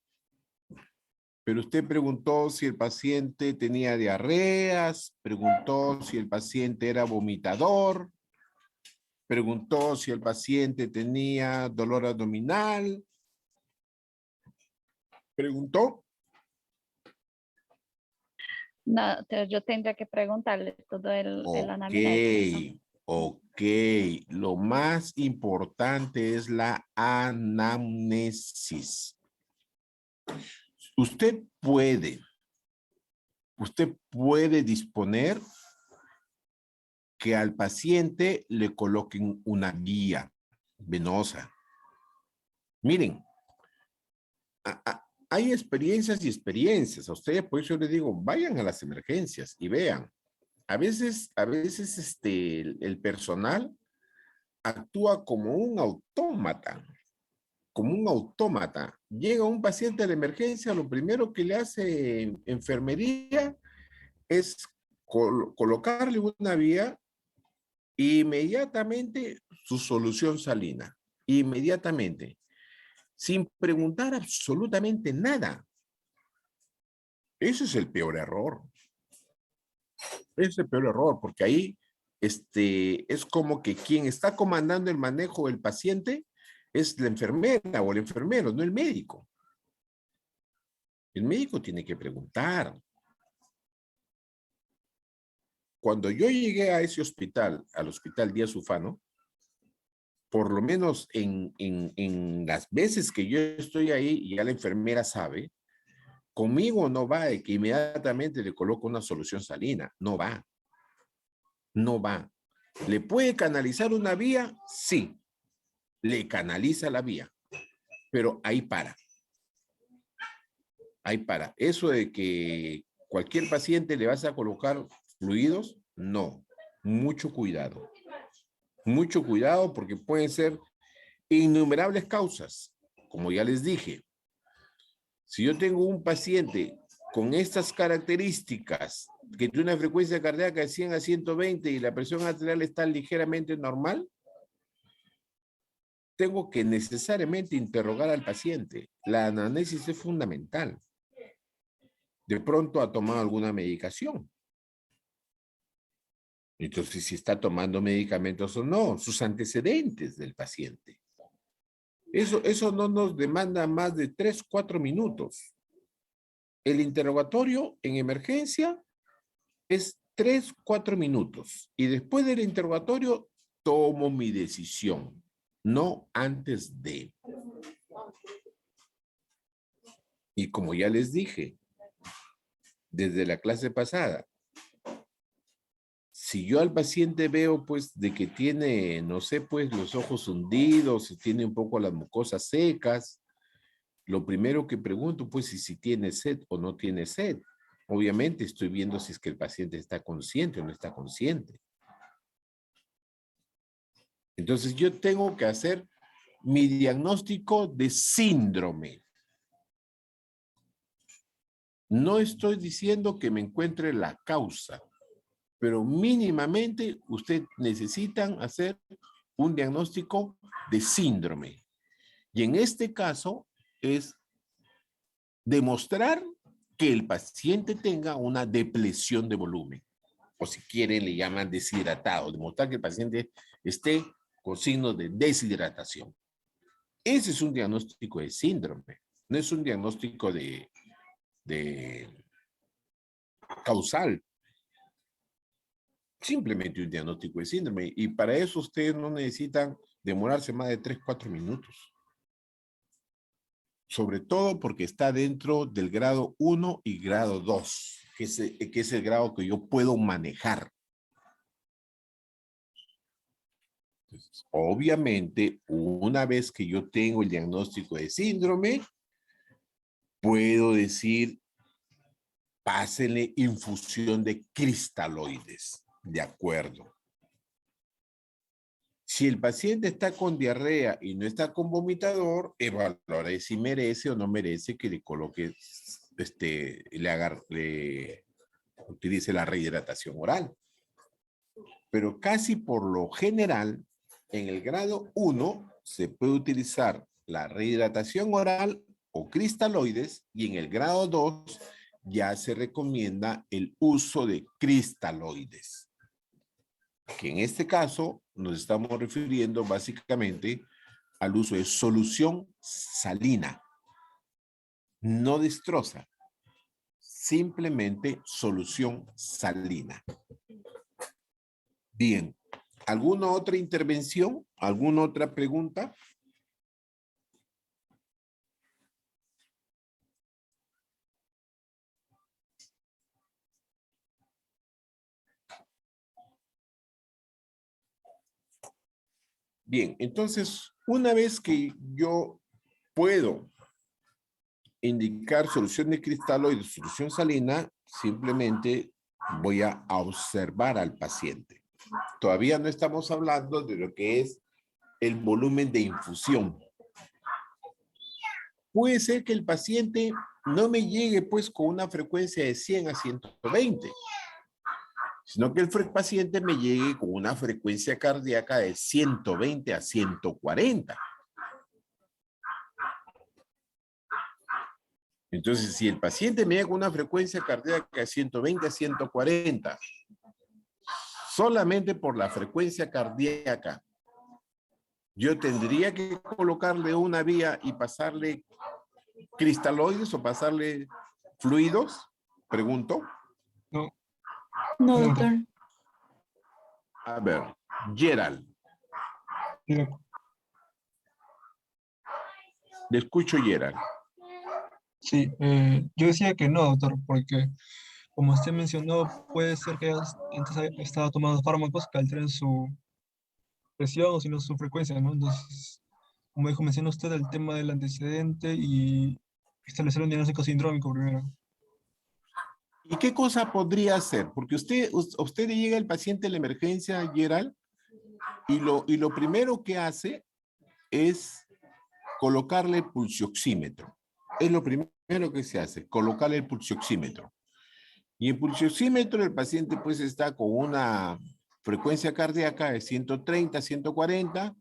Pero usted preguntó si el paciente tenía diarreas, preguntó si el paciente era vomitador, preguntó si el paciente tenía dolor abdominal. ¿Preguntó? No, yo tendría que preguntarle todo el anamnesis, ¿no? Ok. Lo más importante es la anamnesis. Usted puede disponer que al paciente le coloquen una guía venosa. Miren, hay experiencias y experiencias. A ustedes, por eso les digo, vayan a las emergencias y vean. A veces el personal actúa como un autómata. Llega un paciente a la emergencia, lo primero que le hace enfermería es colocarle una vía, inmediatamente su solución salina. Inmediatamente. Sin preguntar absolutamente nada. Ese es el peor error. Ese es el peor error, porque ahí es como que quien está comandando el manejo del paciente es la enfermera o el enfermero, no el médico. El médico tiene que preguntar. Cuando yo llegué a ese hospital, al Hospital Díaz Ufano, por lo menos en las veces que yo estoy ahí, y ya la enfermera sabe, conmigo no va de que inmediatamente le coloco una solución salina. No va. No va. ¿Le puede canalizar una vía? Sí. Le canaliza la vía. Pero ahí para. Ahí para. Eso de que cualquier paciente le vas a colocar fluidos, no. Mucho cuidado. Mucho cuidado porque pueden ser innumerables causas. Como ya les dije, si yo tengo un paciente con estas características, que tiene una frecuencia cardíaca de 100 a 120 y la presión arterial está ligeramente normal, tengo que necesariamente interrogar al paciente. La anamnesis es fundamental. De pronto ha tomado alguna medicación. Entonces, si está tomando medicamentos o no, sus antecedentes del paciente. Eso no nos demanda más de 3, 4 minutos. El interrogatorio en emergencia es 3, 4 minutos. Y después del interrogatorio, tomo mi decisión. No antes de. Y como ya les dije, desde la clase pasada, si yo al paciente veo, pues, de que tiene, no sé, pues, los ojos hundidos, y tiene un poco las mucosas secas, lo primero que pregunto, pues, es si tiene sed o no tiene sed. Obviamente estoy viendo si es que el paciente está consciente o no está consciente. Entonces yo tengo que hacer mi diagnóstico de síndrome. No estoy diciendo que me encuentre la causa, pero mínimamente ustedes necesitan hacer un diagnóstico de síndrome. Y en este caso es demostrar que el paciente tenga una depresión de volumen. O si quieren le llaman deshidratado. Demostrar que el paciente esté con signos de deshidratación. Ese es un diagnóstico de síndrome. No es un diagnóstico de causal. Simplemente un diagnóstico de síndrome. Y para eso ustedes no necesitan demorarse más de 3, 4 minutos. Sobre todo porque está dentro del grado 1 y grado 2, que es el grado que yo puedo manejar. Entonces, obviamente, una vez que yo tengo el diagnóstico de síndrome, puedo decir, pásenle infusión de cristaloides. De acuerdo. Si el paciente está con diarrea y no está con vomitador, evaluaré si merece o no merece que le coloque, le utilice la rehidratación oral. Pero casi por lo general, en el grado 1 se puede utilizar la rehidratación oral o cristaloides y en el grado 2 ya se recomienda el uso de cristaloides. Que en este caso nos estamos refiriendo básicamente al uso de solución salina. No destroza, simplemente solución salina. Bien, ¿alguna otra intervención? ¿Alguna otra pregunta? Bien, entonces, una vez que yo puedo indicar solución de cristaloide, solución salina, simplemente voy a observar al paciente. Todavía no estamos hablando de lo que es el volumen de infusión. Puede ser que el paciente no me llegue pues con una frecuencia de 100 a 120. sino que el paciente me llegue con una frecuencia cardíaca de 120 a 140. Entonces, si el paciente me llega con una frecuencia cardíaca de 120 a 140, solamente por la frecuencia cardíaca, yo tendría que colocarle una vía y pasarle cristaloides o pasarle fluidos, pregunto. No, No, No. doctor. A ver, Gerald, sí, doc. le escucho, Gerald. Sí, yo decía que no, doctor, porque como usted mencionó, puede ser que antes estaba tomando fármacos que alteren su presión o si no su frecuencia, ¿no? Entonces, como dijo, menciona usted el tema del antecedente y establecer un diagnóstico sindrómico primero. ¿Y qué cosa podría hacer? Porque usted le llega el paciente a la emergencia, Gerald, y lo primero que hace es colocarle el pulsioxímetro. Es lo primero que se hace, colocarle el pulsioxímetro. Y el pulsioxímetro, el paciente pues está con una frecuencia cardíaca de 130, 140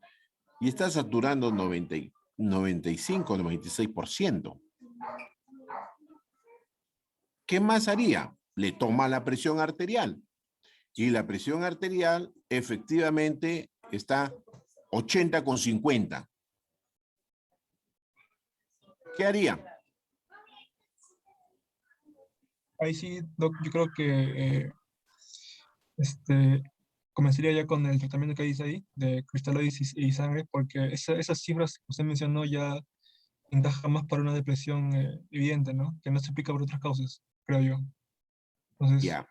y está saturando 95, 96%. ¿Qué más haría? Le toma la presión arterial. Y la presión arterial efectivamente está 80/50. ¿Qué haría? Ahí sí, doc, yo creo que comenzaría ya con el tratamiento que dice ahí, de cristaloides y sangre, porque esas cifras que usted mencionó ya encajan más para una depresión evidente, ¿no? Que no se explica por otras causas, creo yo. Entonces, Ya.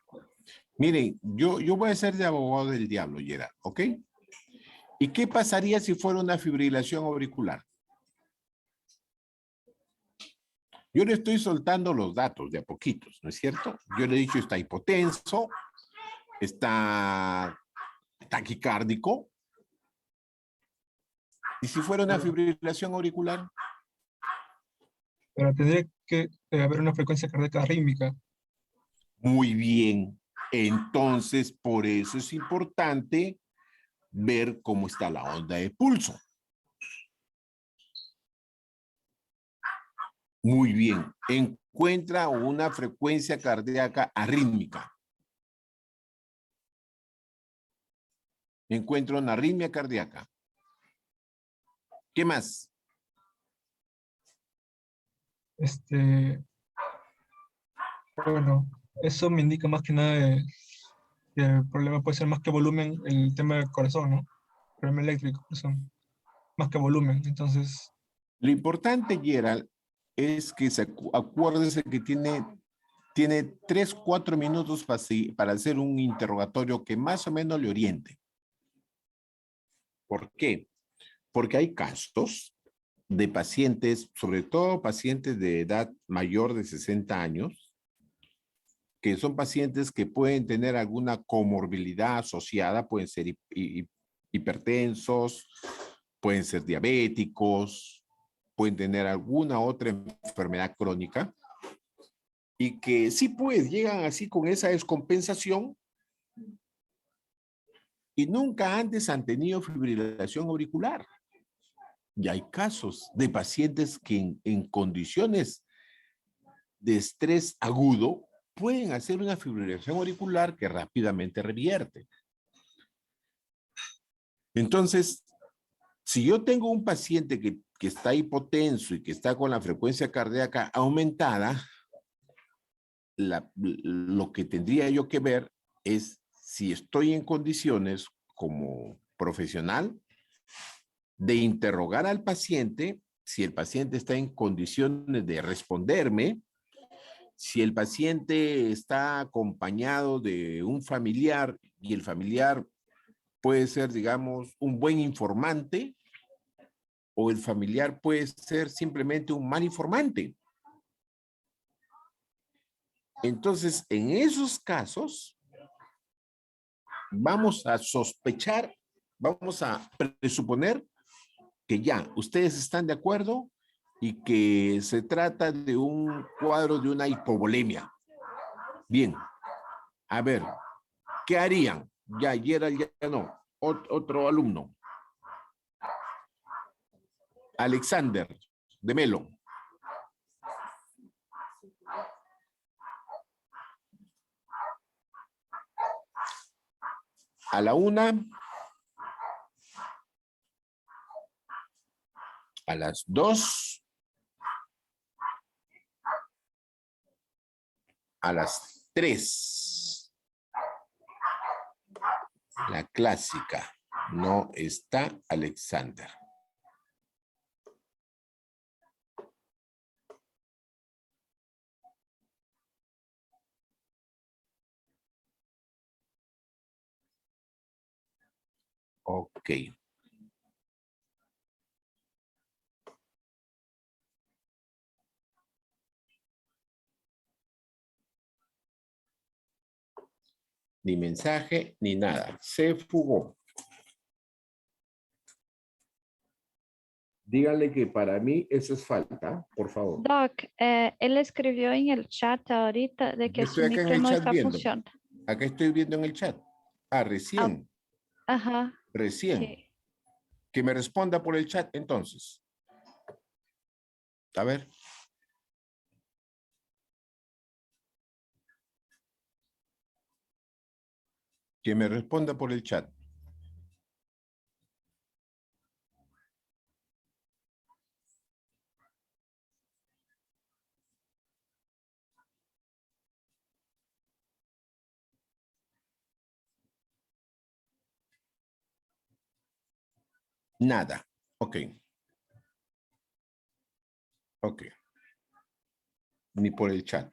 Miren, yo voy a ser de abogado del diablo, Gerard, ¿ok? ¿Y qué pasaría si fuera una fibrilación auricular? Yo le estoy soltando los datos de a poquitos, ¿no es cierto? Yo le he dicho está hipotenso, está taquicárdico. ¿Y si fuera una fibrilación auricular? pero tendría que haber una frecuencia cardíaca rítmica. Muy bien. Entonces, por eso es importante ver cómo está la onda de pulso. Muy bien. Encuentra una frecuencia cardíaca arrítmica. Encuentra una arritmia cardíaca. ¿Qué más? Bueno, eso me indica más que nada que el problema puede ser más que volumen, el tema del corazón, ¿no? Problema eléctrico, corazón, más que volumen. Entonces, Lo importante, Gerald, es que acuérdese que tiene 3, 4 minutos para hacer un interrogatorio que más o menos le oriente. ¿Por qué? Porque hay casos de pacientes, sobre todo pacientes de edad mayor de 60 años, que son pacientes que pueden tener alguna comorbilidad asociada, pueden ser hipertensos, pueden ser diabéticos, pueden tener alguna otra enfermedad crónica, y que sí, pues, llegan así con esa descompensación y nunca antes han tenido fibrilación auricular. Y hay casos de pacientes que en condiciones de estrés agudo pueden hacer una fibrilación auricular que rápidamente revierte. Entonces, si yo tengo un paciente que está hipotenso y que está con la frecuencia cardíaca aumentada, lo que tendría yo que ver es si estoy en condiciones como profesional de interrogar al paciente, si el paciente está en condiciones de responderme, si el paciente está acompañado de un familiar y el familiar puede ser, digamos, un buen informante o el familiar puede ser simplemente un mal informante. Entonces, en esos casos, vamos a sospechar, vamos a presuponer que ya ustedes están de acuerdo y que se trata de un cuadro de una hipovolemia. Bien, a ver, ¿Qué harían? Ya, Gerald, ya no. Otro alumno. Alexander, de Melo. A la 1. A las 2. A las 3. La clásica. No está Alexander. Ok. Ni mensaje, ni nada. Se fugó. Díganle que para mí eso es falta, por favor. Doc, él escribió en el chat ahorita de que Yo su estoy acá en micro el no chat está viendo. funcionando. Acá estoy viendo en el chat. Ah, recién. Ajá, Recién. sí. Que me responda por el chat entonces. A ver. Que me responda por el chat. Nada. Ok. Ok. Ni por el chat.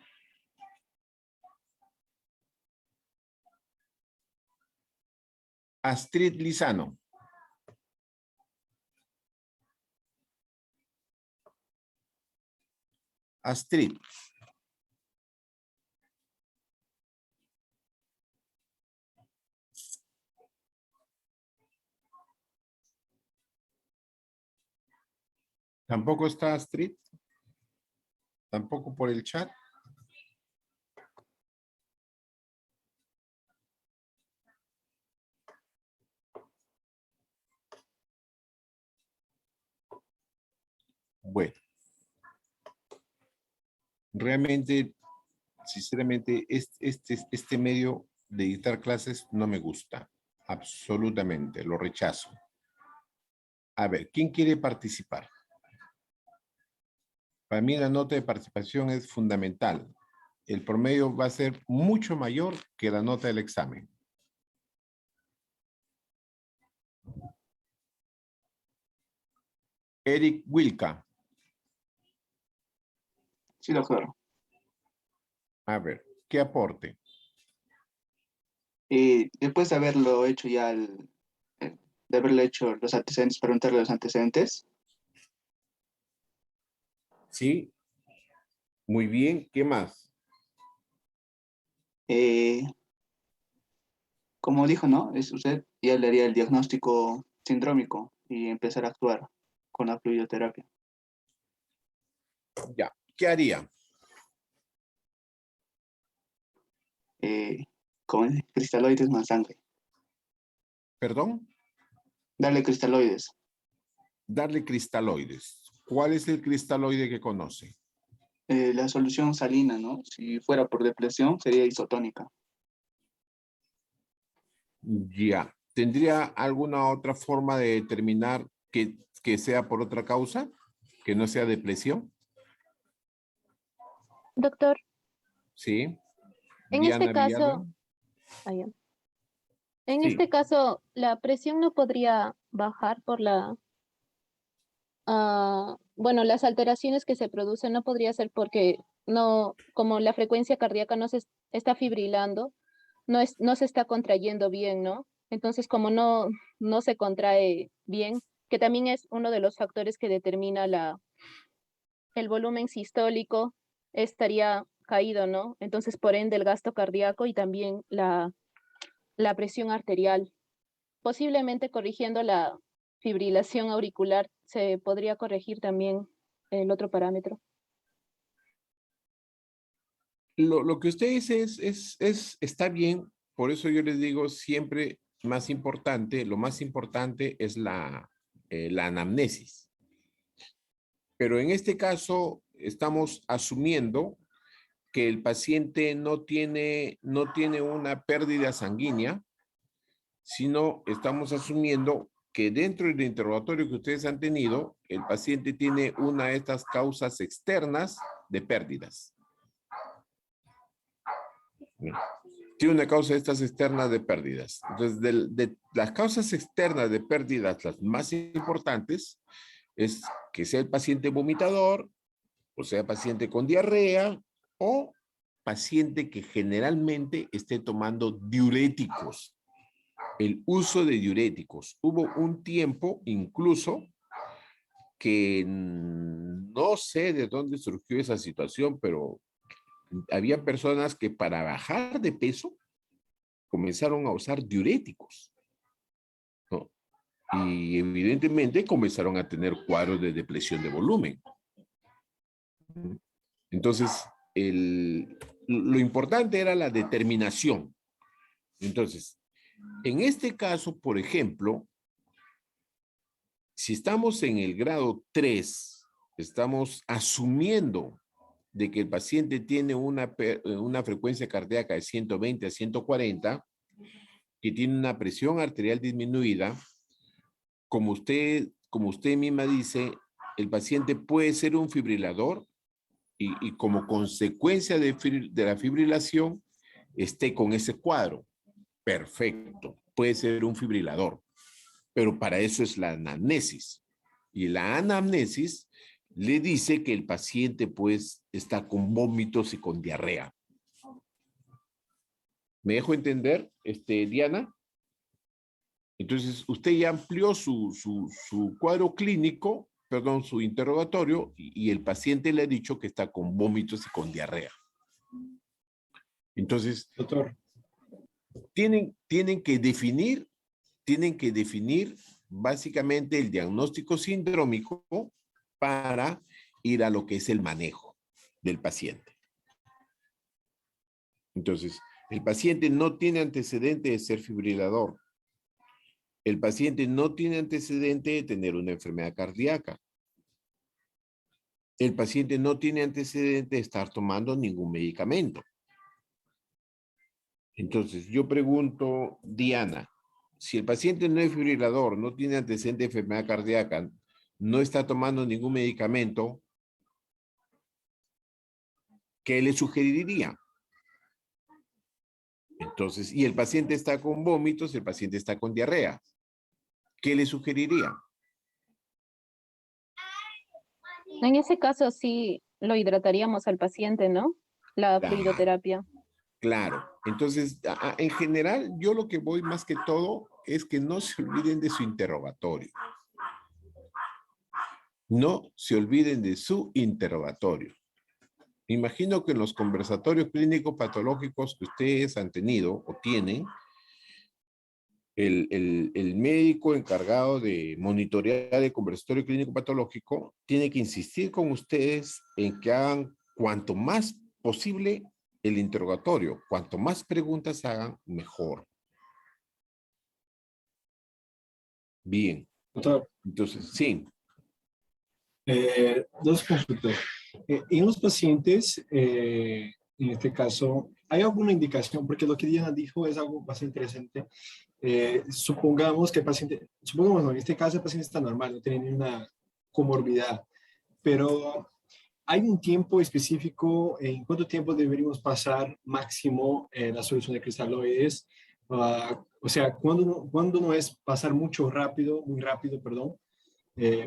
Astrid Lizano. Astrid. ¿Tampoco está Astrid? ¿Tampoco por el chat? Bueno. Realmente, sinceramente, este medio de dictar clases no me gusta. Absolutamente, lo rechazo. A ver, ¿quién quiere participar? Para mí la nota de participación es fundamental. El promedio va a ser mucho mayor que la nota del examen. Eric Wilka. Sí, doctor. A ver, ¿qué aporte? Después de haberlo hecho ya, de haberle hecho los antecedentes, preguntarle los antecedentes, Sí. Muy bien, ¿qué más? como dijo, ¿no? Usted ya le haría el diagnóstico sindrómico y empezar a actuar con la fluidoterapia. Ya, ¿qué haría? Con cristaloides más sangre. ¿Perdón? Darle cristaloides. Darle cristaloides. ¿Cuál es el cristaloide que conoce? La solución salina, ¿no? Si fuera por depresión, sería isotónica. Ya. ¿Tendría alguna otra forma de determinar que sea por otra causa? ¿Que no sea depresión? Doctor, Sí. en Diana este caso, Villalba. en Sí. este caso, la presión no podría bajar por bueno, las alteraciones que se producen no podría ser porque no, como la frecuencia cardíaca no se está fibrilando, no se está contrayendo bien, ¿no? Entonces, como no se contrae bien, que también es uno de los factores que determina el volumen sistólico, estaría caído, ¿no? Entonces, por ende, el gasto cardíaco y también la presión arterial. Posiblemente corrigiendo la fibrilación auricular, se podría corregir también el otro parámetro. Lo que usted dice está bien, por eso yo les digo siempre más importante, lo más importante es la anamnesis. Pero en este caso estamos asumiendo que el paciente no tiene una pérdida sanguínea, sino estamos asumiendo que dentro del interrogatorio que ustedes han tenido, el paciente tiene una de estas causas externas de pérdidas. Tiene una causa de estas externas de pérdidas. Entonces, de las causas externas de pérdidas, las más importantes, es que sea el paciente vomitador, o sea, paciente con diarrea, o paciente que generalmente esté tomando diuréticos. El uso de diuréticos. Hubo un tiempo incluso que no sé de dónde surgió esa situación, pero había personas que para bajar de peso comenzaron a usar diuréticos, ¿no? Y evidentemente comenzaron a tener cuadros de depresión de volumen. Entonces, lo importante era la determinación. Entonces, en este caso, por ejemplo, si estamos en el grado 3, estamos asumiendo de que el paciente tiene una frecuencia cardíaca de 120 a 140, que tiene una presión arterial disminuida, como usted misma dice, el paciente puede ser un fibrilador y como consecuencia de la fibrilación esté con ese cuadro. Perfecto, puede ser un fibrilador, pero para eso es la anamnesis. Y la anamnesis le dice que el paciente pues está con vómitos y con diarrea. ¿Me dejo entender, Diana? Entonces, usted ya amplió su cuadro clínico, perdón, su interrogatorio, y el paciente le ha dicho que está con vómitos y con diarrea. Entonces, doctor, tienen que definir básicamente el diagnóstico sindrómico para ir a lo que es el manejo del paciente. Entonces, el paciente no tiene antecedente de ser fibrilador. El paciente no tiene antecedente de tener una enfermedad cardíaca. El paciente no tiene antecedente de estar tomando ningún medicamento. Entonces, yo pregunto, Diana, si el paciente no es fibrilador, no tiene antecedente de enfermedad cardíaca, no está tomando ningún medicamento, ¿qué le sugeriría? Entonces, y el paciente está con vómitos, el paciente está con diarrea, ¿qué le sugeriría? En ese caso sí lo hidrataríamos al paciente, ¿no? La fluidoterapia. Claro. Entonces, en general, yo lo que voy más que todo es que no se olviden de su interrogatorio. No se olviden de su interrogatorio. Imagino que en los conversatorios clínicos patológicos que ustedes han tenido o tienen, el médico encargado de monitorear el conversatorio clínico patológico tiene que insistir con ustedes en que hagan cuanto más posible el interrogatorio. Cuanto más preguntas hagan, mejor. Bien. doctor, Entonces, sí. dos consultas. En los pacientes, en este caso, ¿hay alguna indicación? Porque lo que Diana dijo es algo bastante interesante. Supongamos que el paciente, supongamos no, en este caso el paciente está normal, no tiene ninguna comorbilidad, pero ¿hay un tiempo específico en cuánto tiempo deberíamos pasar máximo la solución de cristaloides? O sea, ¿cuándo no es pasar muy rápido, perdón?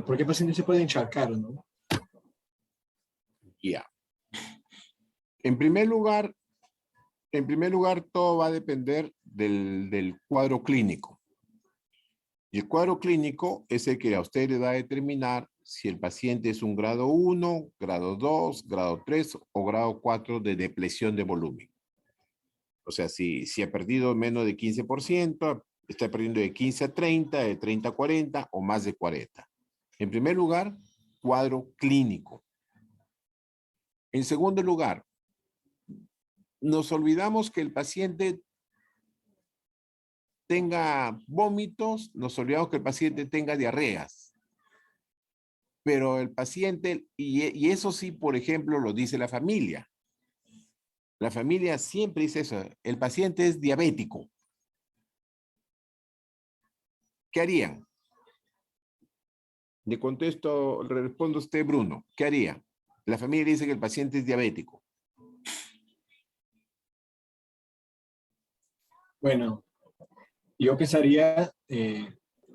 Porque el paciente se puede encharcar, ¿no? Ya. En primer lugar, todo va a depender del cuadro clínico. Y el cuadro clínico es el que a usted le va a determinar si el paciente es un grado 1, grado 2, grado 3 o grado 4 de depresión de volumen. O sea, si ha perdido menos de 15%, está perdiendo de 15 a 30, de 30 a 40 o más de 40. En primer lugar, cuadro clínico. En segundo lugar, nos olvidamos que el paciente tenga vómitos, nos olvidamos que el paciente tenga diarreas. Pero el paciente, y eso sí, por ejemplo, lo dice la familia. La familia siempre dice eso, el paciente es diabético. ¿Qué harían? Le respondo a usted, Bruno. ¿Qué haría? La familia dice que el paciente es diabético. Bueno, yo pensaría,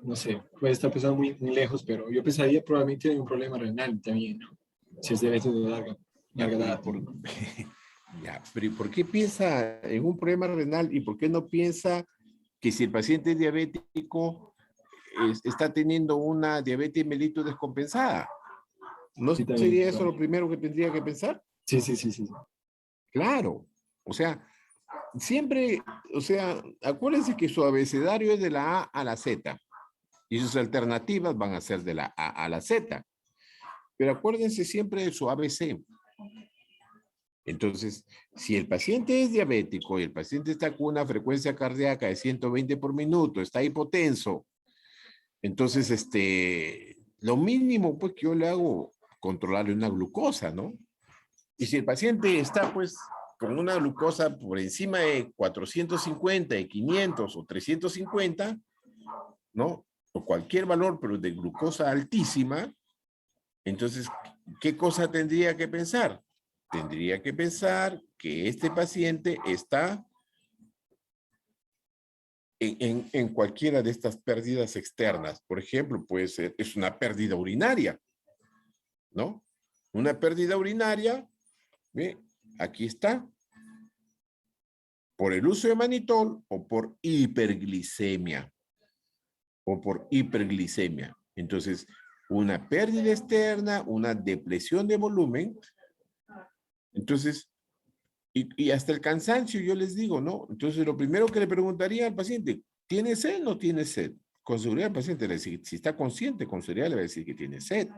no sé, puede estar pensando muy, muy lejos, pero yo pensaría probablemente en un problema renal también, ¿no? Si es diabetes de larga data. Ya, pero ¿y por qué piensa en un problema renal y por qué no piensa que si el paciente es diabético está teniendo una diabetes mellitus descompensada? ¿No Sí, también, sería eso claro. lo primero que tendría que pensar? Sí, sí, sí, sí. Claro, o sea, siempre, o sea, acuérdense que su abecedario es de la A a la Z y sus alternativas van a ser de la A a la Z. Pero acuérdense siempre de su ABC. Entonces, si el paciente es diabético y el paciente está con una frecuencia cardíaca de 120 por minuto, está hipotenso, entonces, lo mínimo pues que yo le hago, controlarle una glucosa, ¿no? Y si el paciente está pues con una glucosa por encima de 450, de 500 o 350, ¿no? O cualquier valor, pero de glucosa altísima, entonces, ¿qué cosa tendría que pensar? Tendría que pensar que este paciente está en cualquiera de estas pérdidas externas. Por ejemplo, puede ser, es una pérdida urinaria, ¿no? Una pérdida urinaria, ¿ve? Aquí está, por el uso de manitol o por hiperglicemia. Entonces, una pérdida externa, una depresión de volumen. Entonces, y hasta el cansancio, yo les digo, ¿no? Entonces, lo primero que le preguntaría al paciente, ¿tiene sed o no tiene sed? Con seguridad el paciente le dice, si está consciente, con seguridad le va a decir que tiene sed.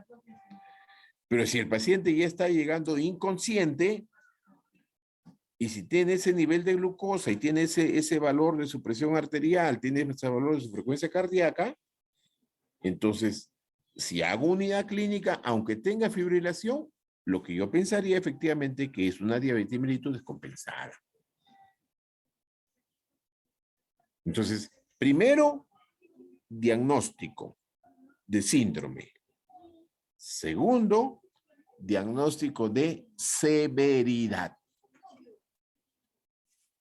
Pero si el paciente ya está llegando inconsciente, y si tiene ese nivel de glucosa y tiene ese valor de su presión arterial, tiene ese valor de su frecuencia cardíaca, entonces, si hago unidad clínica, aunque tenga fibrilación, lo que yo pensaría efectivamente que es una diabetes mellitus descompensada. Entonces, primero, diagnóstico de síndrome. Segundo, diagnóstico de severidad.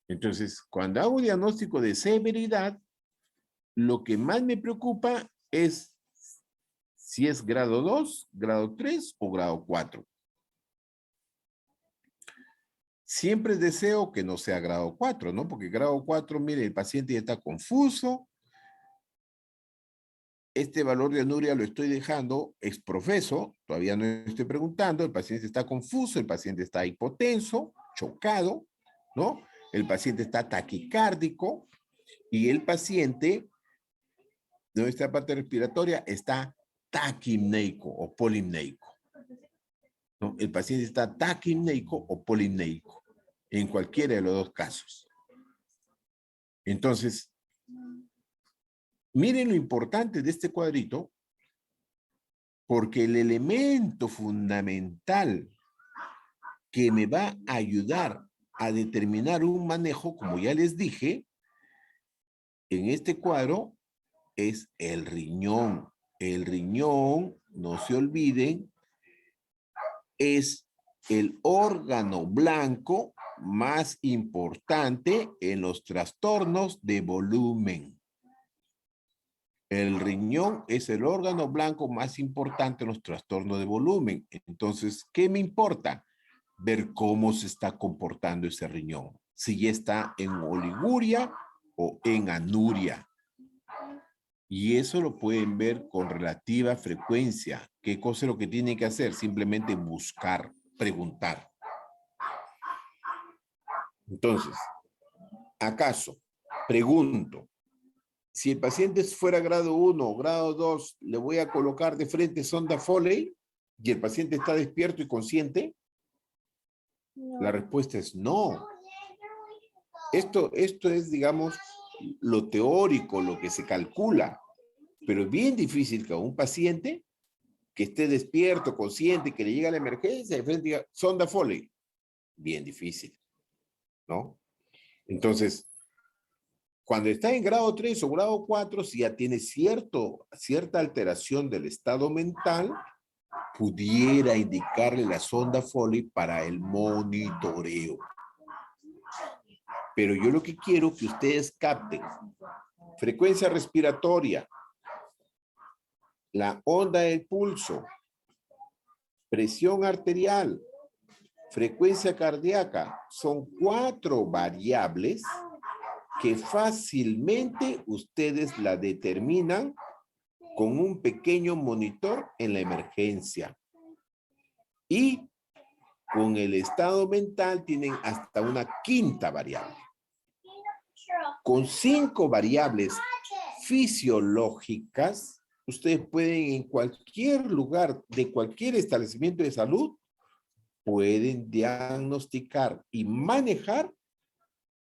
Entonces, cuando hago diagnóstico de severidad, lo que más me preocupa es si es grado 2, grado 3 o grado 4. Siempre deseo que no sea grado 4, ¿no? Porque grado 4, mire, el paciente ya está confuso. Este valor de anuria lo estoy dejando exprofeso, todavía no estoy preguntando, el paciente está confuso, el paciente está hipotenso, chocado, ¿no? El paciente está taquicárdico y el paciente, de nuestra parte respiratoria, está taquimneico o polimneico, ¿no? El paciente está taquimneico o polimneico, en cualquiera de los dos casos. Entonces, miren lo importante de este cuadrito, porque el elemento fundamental que me va a ayudar a determinar un manejo, como ya les dije, en este cuadro es el riñón. El riñón, no se olviden, es el órgano blanco más importante en los trastornos de volumen. El riñón es el órgano blanco más importante en los trastornos de volumen. Entonces, ¿qué me importa? Ver cómo se está comportando ese riñón. Si ya está en oliguria o en anuria. Y eso lo pueden ver con relativa frecuencia. ¿Qué cosa es lo que tienen que hacer? Simplemente buscar, preguntar. Entonces, ¿acaso, pregunto, si el paciente fuera grado 1 o grado 2, le voy a colocar de frente sonda Foley y el paciente está despierto y consciente? No. La respuesta es no. Esto es, digamos, lo teórico, lo que se calcula, pero es bien difícil que a un paciente que esté despierto, consciente, que le llegue a la emergencia, de frente diga, sonda Foley. Bien difícil, ¿no? Entonces, cuando está en grado 3 o grado 4, si ya tiene cierta alteración del estado mental, pudiera indicarle la sonda Foley para el monitoreo. Pero yo lo que quiero que ustedes capten, frecuencia respiratoria, la onda del pulso, presión arterial, frecuencia cardíaca, son 4 variables que fácilmente ustedes la determinan con un pequeño monitor en la emergencia. Y con el estado mental tienen hasta una 5ª variable. Con 5 variables fisiológicas, ustedes pueden en cualquier lugar de cualquier establecimiento de salud, pueden diagnosticar y manejar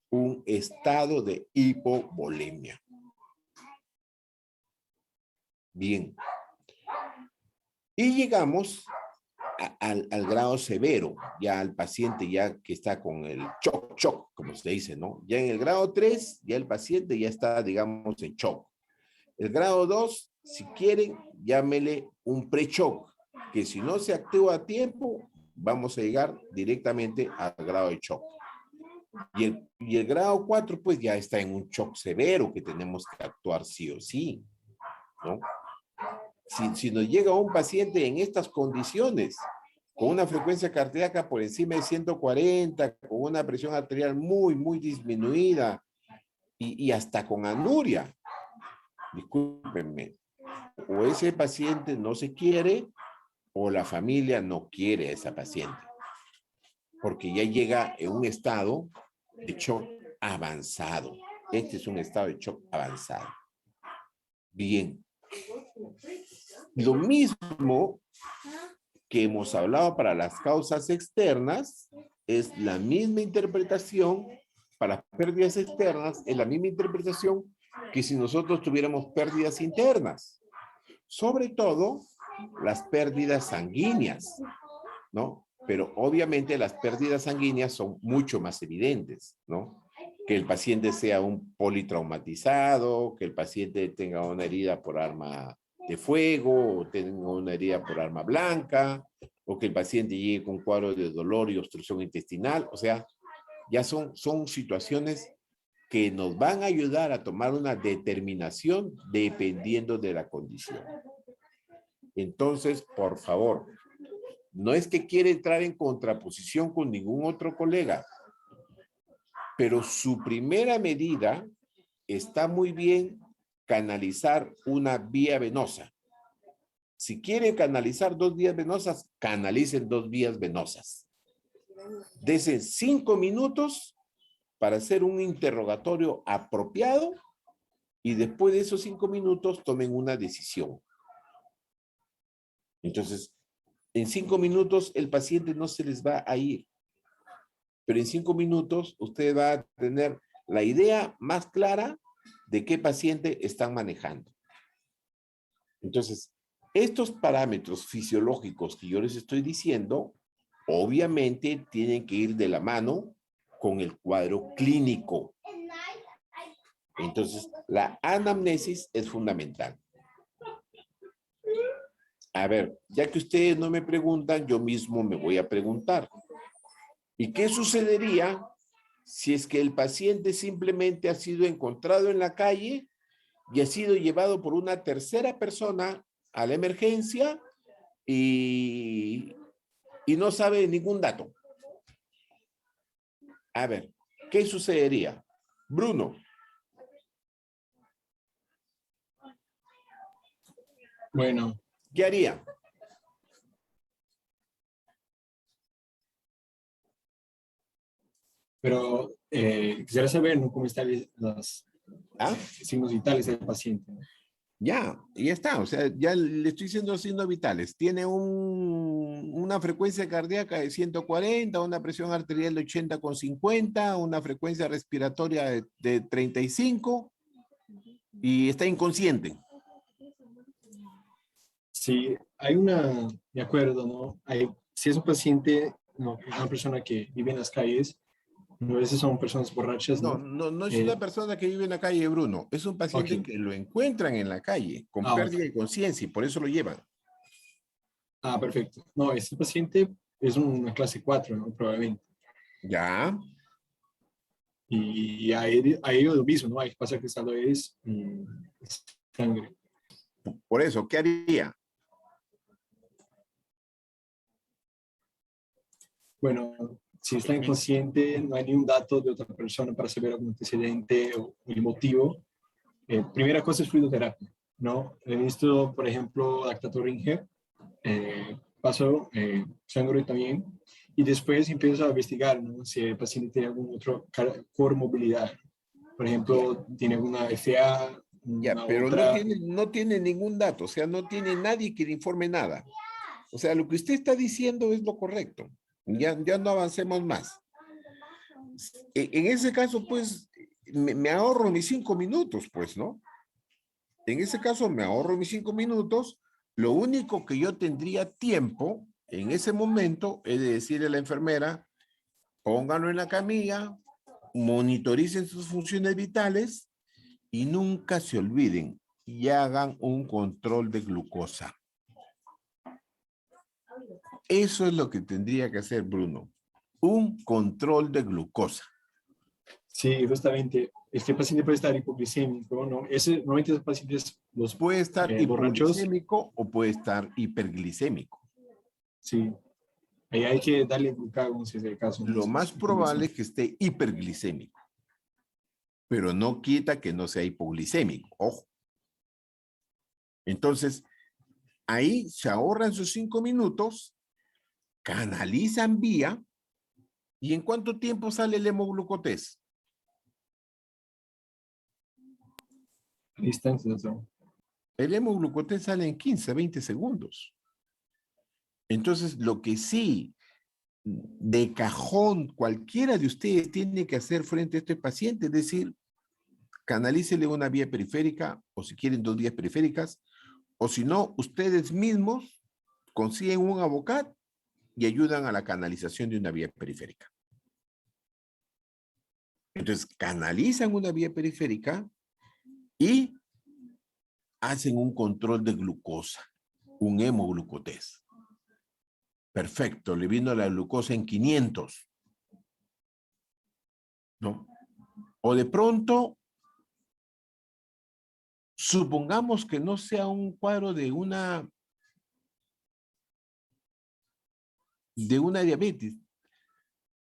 un estado de hipovolemia. Bien. Y llegamos al grado severo, ya al paciente ya que está con el shock, como se dice, ¿no? Ya en el grado 3, ya el paciente ya está, digamos, en shock. El grado 2, si quieren, llámele un pre-shock, que si no se actúa a tiempo, vamos a llegar directamente al grado de shock. Y el grado 4, pues ya está en un shock severo que tenemos que actuar sí o sí, ¿no? Si nos llega un paciente en estas condiciones, con una frecuencia cardíaca por encima de 140, con una presión arterial muy disminuida y hasta con anuria, discúlpenme, o ese paciente no se quiere o la familia no quiere a esa paciente, porque ya llega en un estado de shock avanzado. Este es un estado de shock avanzado. Bien. Lo mismo que hemos hablado para las causas externas, es la misma interpretación para pérdidas externas, es la misma interpretación que si nosotros tuviéramos pérdidas internas. Sobre todo, las pérdidas sanguíneas, ¿no? Pero obviamente las pérdidas sanguíneas son mucho más evidentes, ¿no? Que el paciente sea un politraumatizado, que el paciente tenga una herida por arma de fuego, o tenga una herida por arma blanca, o que el paciente llegue con cuadro de dolor y obstrucción intestinal. O sea, ya son situaciones que nos van a ayudar a tomar una determinación dependiendo de la condición. Entonces, por favor, no es que quiera entrar en contraposición con ningún otro colega, pero su primera medida está muy bien canalizar una vía venosa. Si quieren canalizar 2 vías venosas, canalicen 2 vías venosas. Desen 5 minutos para hacer un interrogatorio apropiado y después de esos 5 minutos tomen una decisión. Entonces, en 5 minutos el paciente no se les va a ir. Pero en 5 minutos usted va a tener la idea más clara de qué paciente están manejando. Entonces, estos parámetros fisiológicos que yo les estoy diciendo, obviamente tienen que ir de la mano con el cuadro clínico. Entonces, la anamnesis es fundamental. A ver, ya que ustedes no me preguntan, yo mismo me voy a preguntar. ¿Y qué sucedería si es que el paciente simplemente ha sido encontrado en la calle y ha sido llevado por una tercera persona a la emergencia y no sabe ningún dato? A ver, ¿qué sucedería? Bruno. Bueno. ¿Qué haría? Pero quisiera saber, ¿no?, cómo están los signos vitales del paciente, ¿no? Ya está. O sea, ya le estoy diciendo los signos vitales. Tiene una frecuencia cardíaca de 140, una presión arterial de 80,50, una frecuencia respiratoria de 35 y está inconsciente. Sí, hay una, de acuerdo, ¿no? Si es un paciente, no, una persona que vive en las calles, a veces son personas borrachas, ¿no? No es una persona que vive en la calle, Bruno. Es un paciente Ok. que lo encuentran en la calle con pérdida de conciencia y por eso lo llevan. Ah, perfecto. No, este paciente es una clase 4, ¿no? Probablemente. Ya. Y a ellos lo mismo, ¿no? Hay que pasar cristaloides sangre. Por eso, ¿qué haría? Bueno, si está inconsciente, no hay ni un dato de otra persona para saber algún antecedente o el motivo. Primera cosa es fluidoterapia, ¿no? He visto, por ejemplo, lactato-ringe, paso sangre también, y después empiezo a investigar, ¿no? Si el paciente tiene algún otro comorbilidad. Por ejemplo, tiene alguna FA, Ya, pero no tiene ningún dato, o sea, no tiene nadie que le informe nada. O sea, lo que usted está diciendo es lo correcto. Ya no avancemos más. En ese caso, pues, me ahorro mis 5 minutos, pues, ¿no? En ese caso, me ahorro mis 5 minutos. Lo único que yo tendría tiempo en ese momento es de decirle a la enfermera, pónganlo en la camilla, monitoricen sus funciones vitales y nunca se olviden y hagan un control de glucosa. Eso es lo que tendría que hacer Bruno. Un control de glucosa. Sí, justamente. Este paciente puede estar hipoglicémico, ¿no? Normalmente esos pacientes, los puede estar borrachos, hipoglicémico o puede estar hiperglicémico. Sí. Ahí hay que darle glucagón si es el caso. Lo más probable es que esté hiperglicémico. Pero no quita que no sea hipoglicémico. Ojo. Entonces, ahí se ahorran sus 5 minutos, canalizan vía, ¿y en cuánto tiempo sale el hemoglucotés? El hemoglucotés sale en 15, 20 segundos. Entonces, lo que sí, de cajón, cualquiera de ustedes tiene que hacer frente a este paciente, es decir, canalícele una vía periférica, o si quieren 2 vías periféricas, o si no, ustedes mismos consiguen un abocad y ayudan a la canalización de una vía periférica. Entonces, canalizan una vía periférica y hacen un control de glucosa, un hemoglucotés. Perfecto, le vino la glucosa en 500. ¿No? O de pronto, supongamos que no sea un cuadro de una diabetes.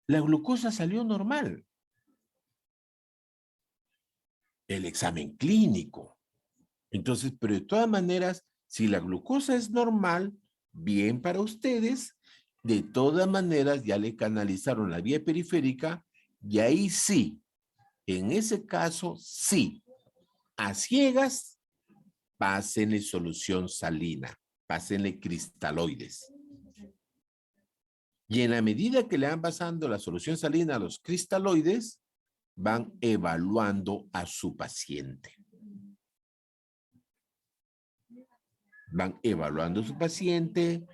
La glucosa salió normal. El examen clínico. Entonces, pero de todas maneras, si la glucosa es normal, bien para ustedes, de todas maneras ya le canalizaron la vía periférica y ahí sí, en ese caso sí, a ciegas, pásenle solución salina, pásenle cristaloides. Y en la medida que le van pasando la solución salina a los cristaloides, van evaluando a su paciente. Van evaluando a su paciente,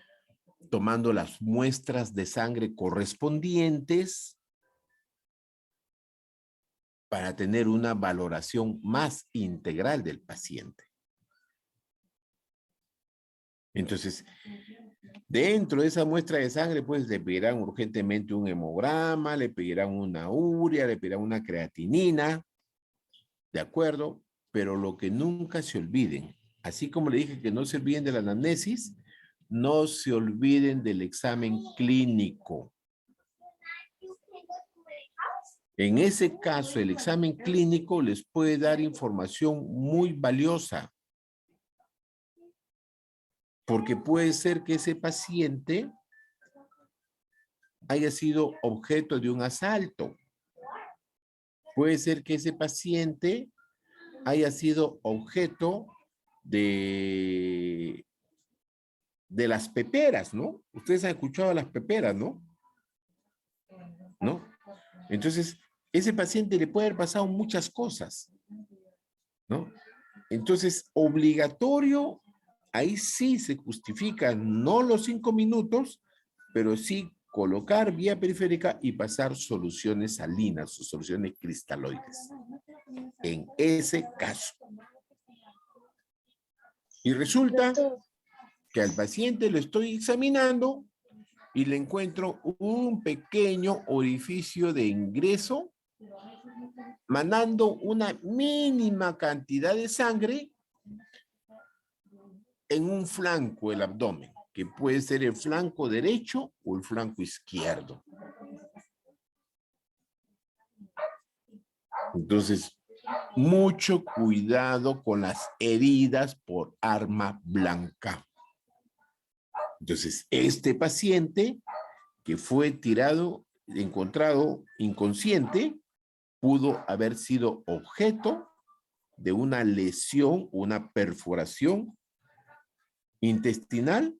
tomando las muestras de sangre correspondientes para tener una valoración más integral del paciente. Entonces, dentro de esa muestra de sangre, pues le pedirán urgentemente un hemograma, le pedirán una urea, le pedirán una creatinina, ¿de acuerdo? Pero lo que nunca se olviden, así como le dije que no se olviden de la anamnesis, no se olviden del examen clínico. En ese caso, el examen clínico les puede dar información muy valiosa. Porque puede ser que ese paciente haya sido objeto de un asalto. Puede ser que ese paciente haya sido objeto de las peperas, ¿no? Ustedes han escuchado las peperas, ¿no? ¿No? Entonces, ese paciente le puede haber pasado muchas cosas, ¿no? Entonces, obligatorio, ahí sí se justifica, no los 5 minutos, pero sí colocar vía periférica y pasar soluciones salinas o soluciones cristaloides. En ese caso. Y resulta que al paciente lo estoy examinando y le encuentro un pequeño orificio de ingreso mandando una mínima cantidad de sangre en un flanco del abdomen, que puede ser el flanco derecho o el flanco izquierdo. Entonces, mucho cuidado con las heridas por arma blanca. Entonces, este paciente que fue encontrado inconsciente, pudo haber sido objeto de una lesión, una perforación intestinal,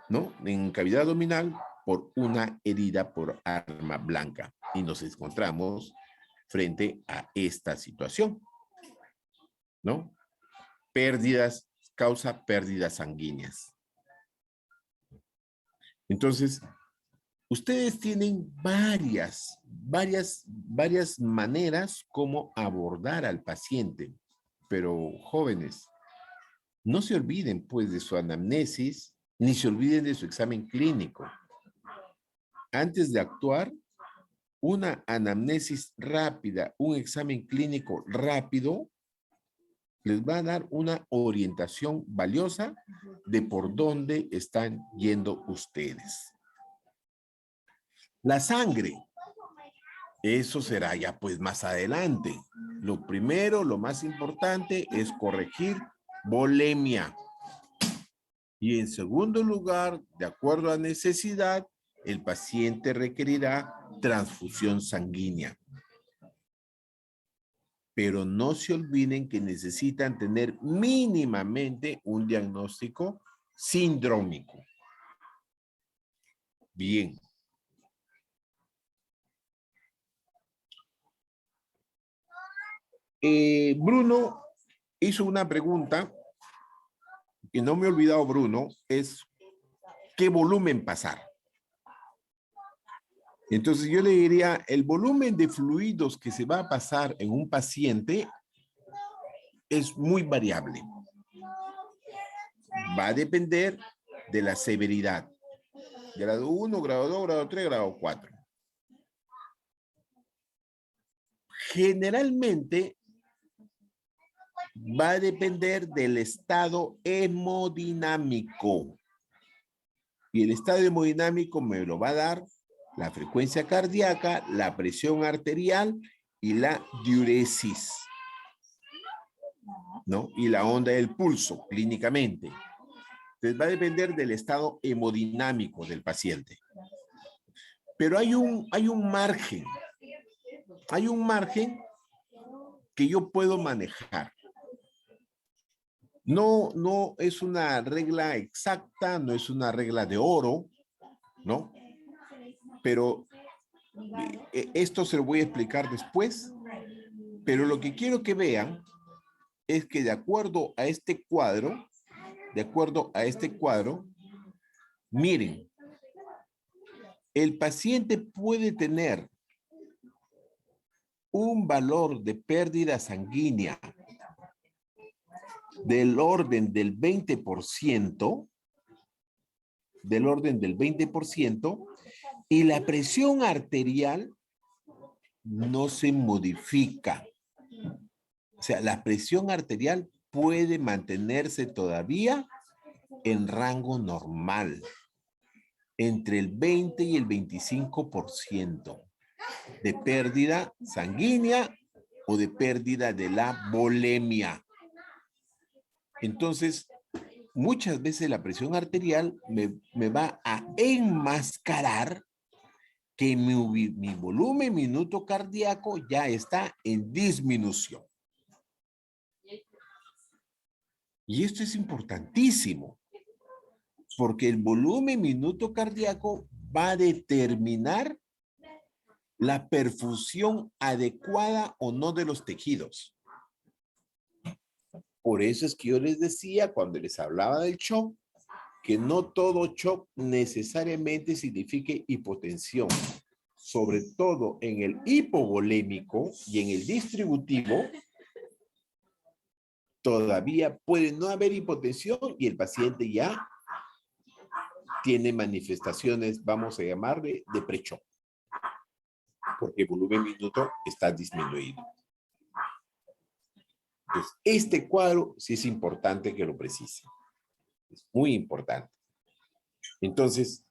¿no? En cavidad abdominal por una herida por arma blanca. Y nos encontramos frente a esta situación, ¿no? Pérdidas, causa pérdidas sanguíneas. Entonces, ustedes tienen varias maneras como abordar al paciente, pero jóvenes, no se olviden pues de su anamnesis, ni se olviden de su examen clínico. Antes de actuar, una anamnesis rápida, un examen clínico rápido, les va a dar una orientación valiosa de por dónde están yendo ustedes. La sangre, eso será ya pues más adelante. Lo primero, lo más importante es corregir volemia. Y en segundo lugar, de acuerdo a necesidad, el paciente requerirá transfusión sanguínea. Pero no se olviden que necesitan tener mínimamente un diagnóstico sindrómico. Bien. Bruno hizo una pregunta, y no me he olvidado, Bruno, es ¿qué volumen pasar? Entonces yo le diría, el volumen de fluidos que se va a pasar en un paciente es muy variable. Va a depender de la severidad. Grado 1, grado 2, grado 3, grado 4. Generalmente va a depender del estado hemodinámico. Y el estado hemodinámico me lo va a dar la frecuencia cardíaca, la presión arterial y la diuresis, ¿no? Y la onda del pulso, clínicamente. Entonces va a depender del estado hemodinámico del paciente. Pero hay un margen. Hay un margen que yo puedo manejar. No es una regla exacta, no es una regla de oro, ¿no? Pero esto se lo voy a explicar después. Pero lo que quiero que vean es que de acuerdo a este cuadro, miren, el paciente puede tener un valor de pérdida sanguínea del orden del 20%, y la presión arterial no se modifica. O sea, la presión arterial puede mantenerse todavía en rango normal, entre el 20 y el 25% de pérdida sanguínea o de pérdida de la volemia. Entonces, muchas veces la presión arterial me va a enmascarar que mi volumen minuto cardíaco ya está en disminución. Y esto es importantísimo, porque el volumen minuto cardíaco va a determinar la perfusión adecuada o no de los tejidos. Por eso es que yo les decía cuando les hablaba del shock, que no todo shock necesariamente signifique hipotensión. Sobre todo en el hipovolémico y en el distributivo, todavía puede no haber hipotensión y el paciente ya tiene manifestaciones, vamos a llamarle, de pre-shock, porque el volumen minuto está disminuido. Entonces, este cuadro sí es importante que lo precise. Es muy importante. Entonces,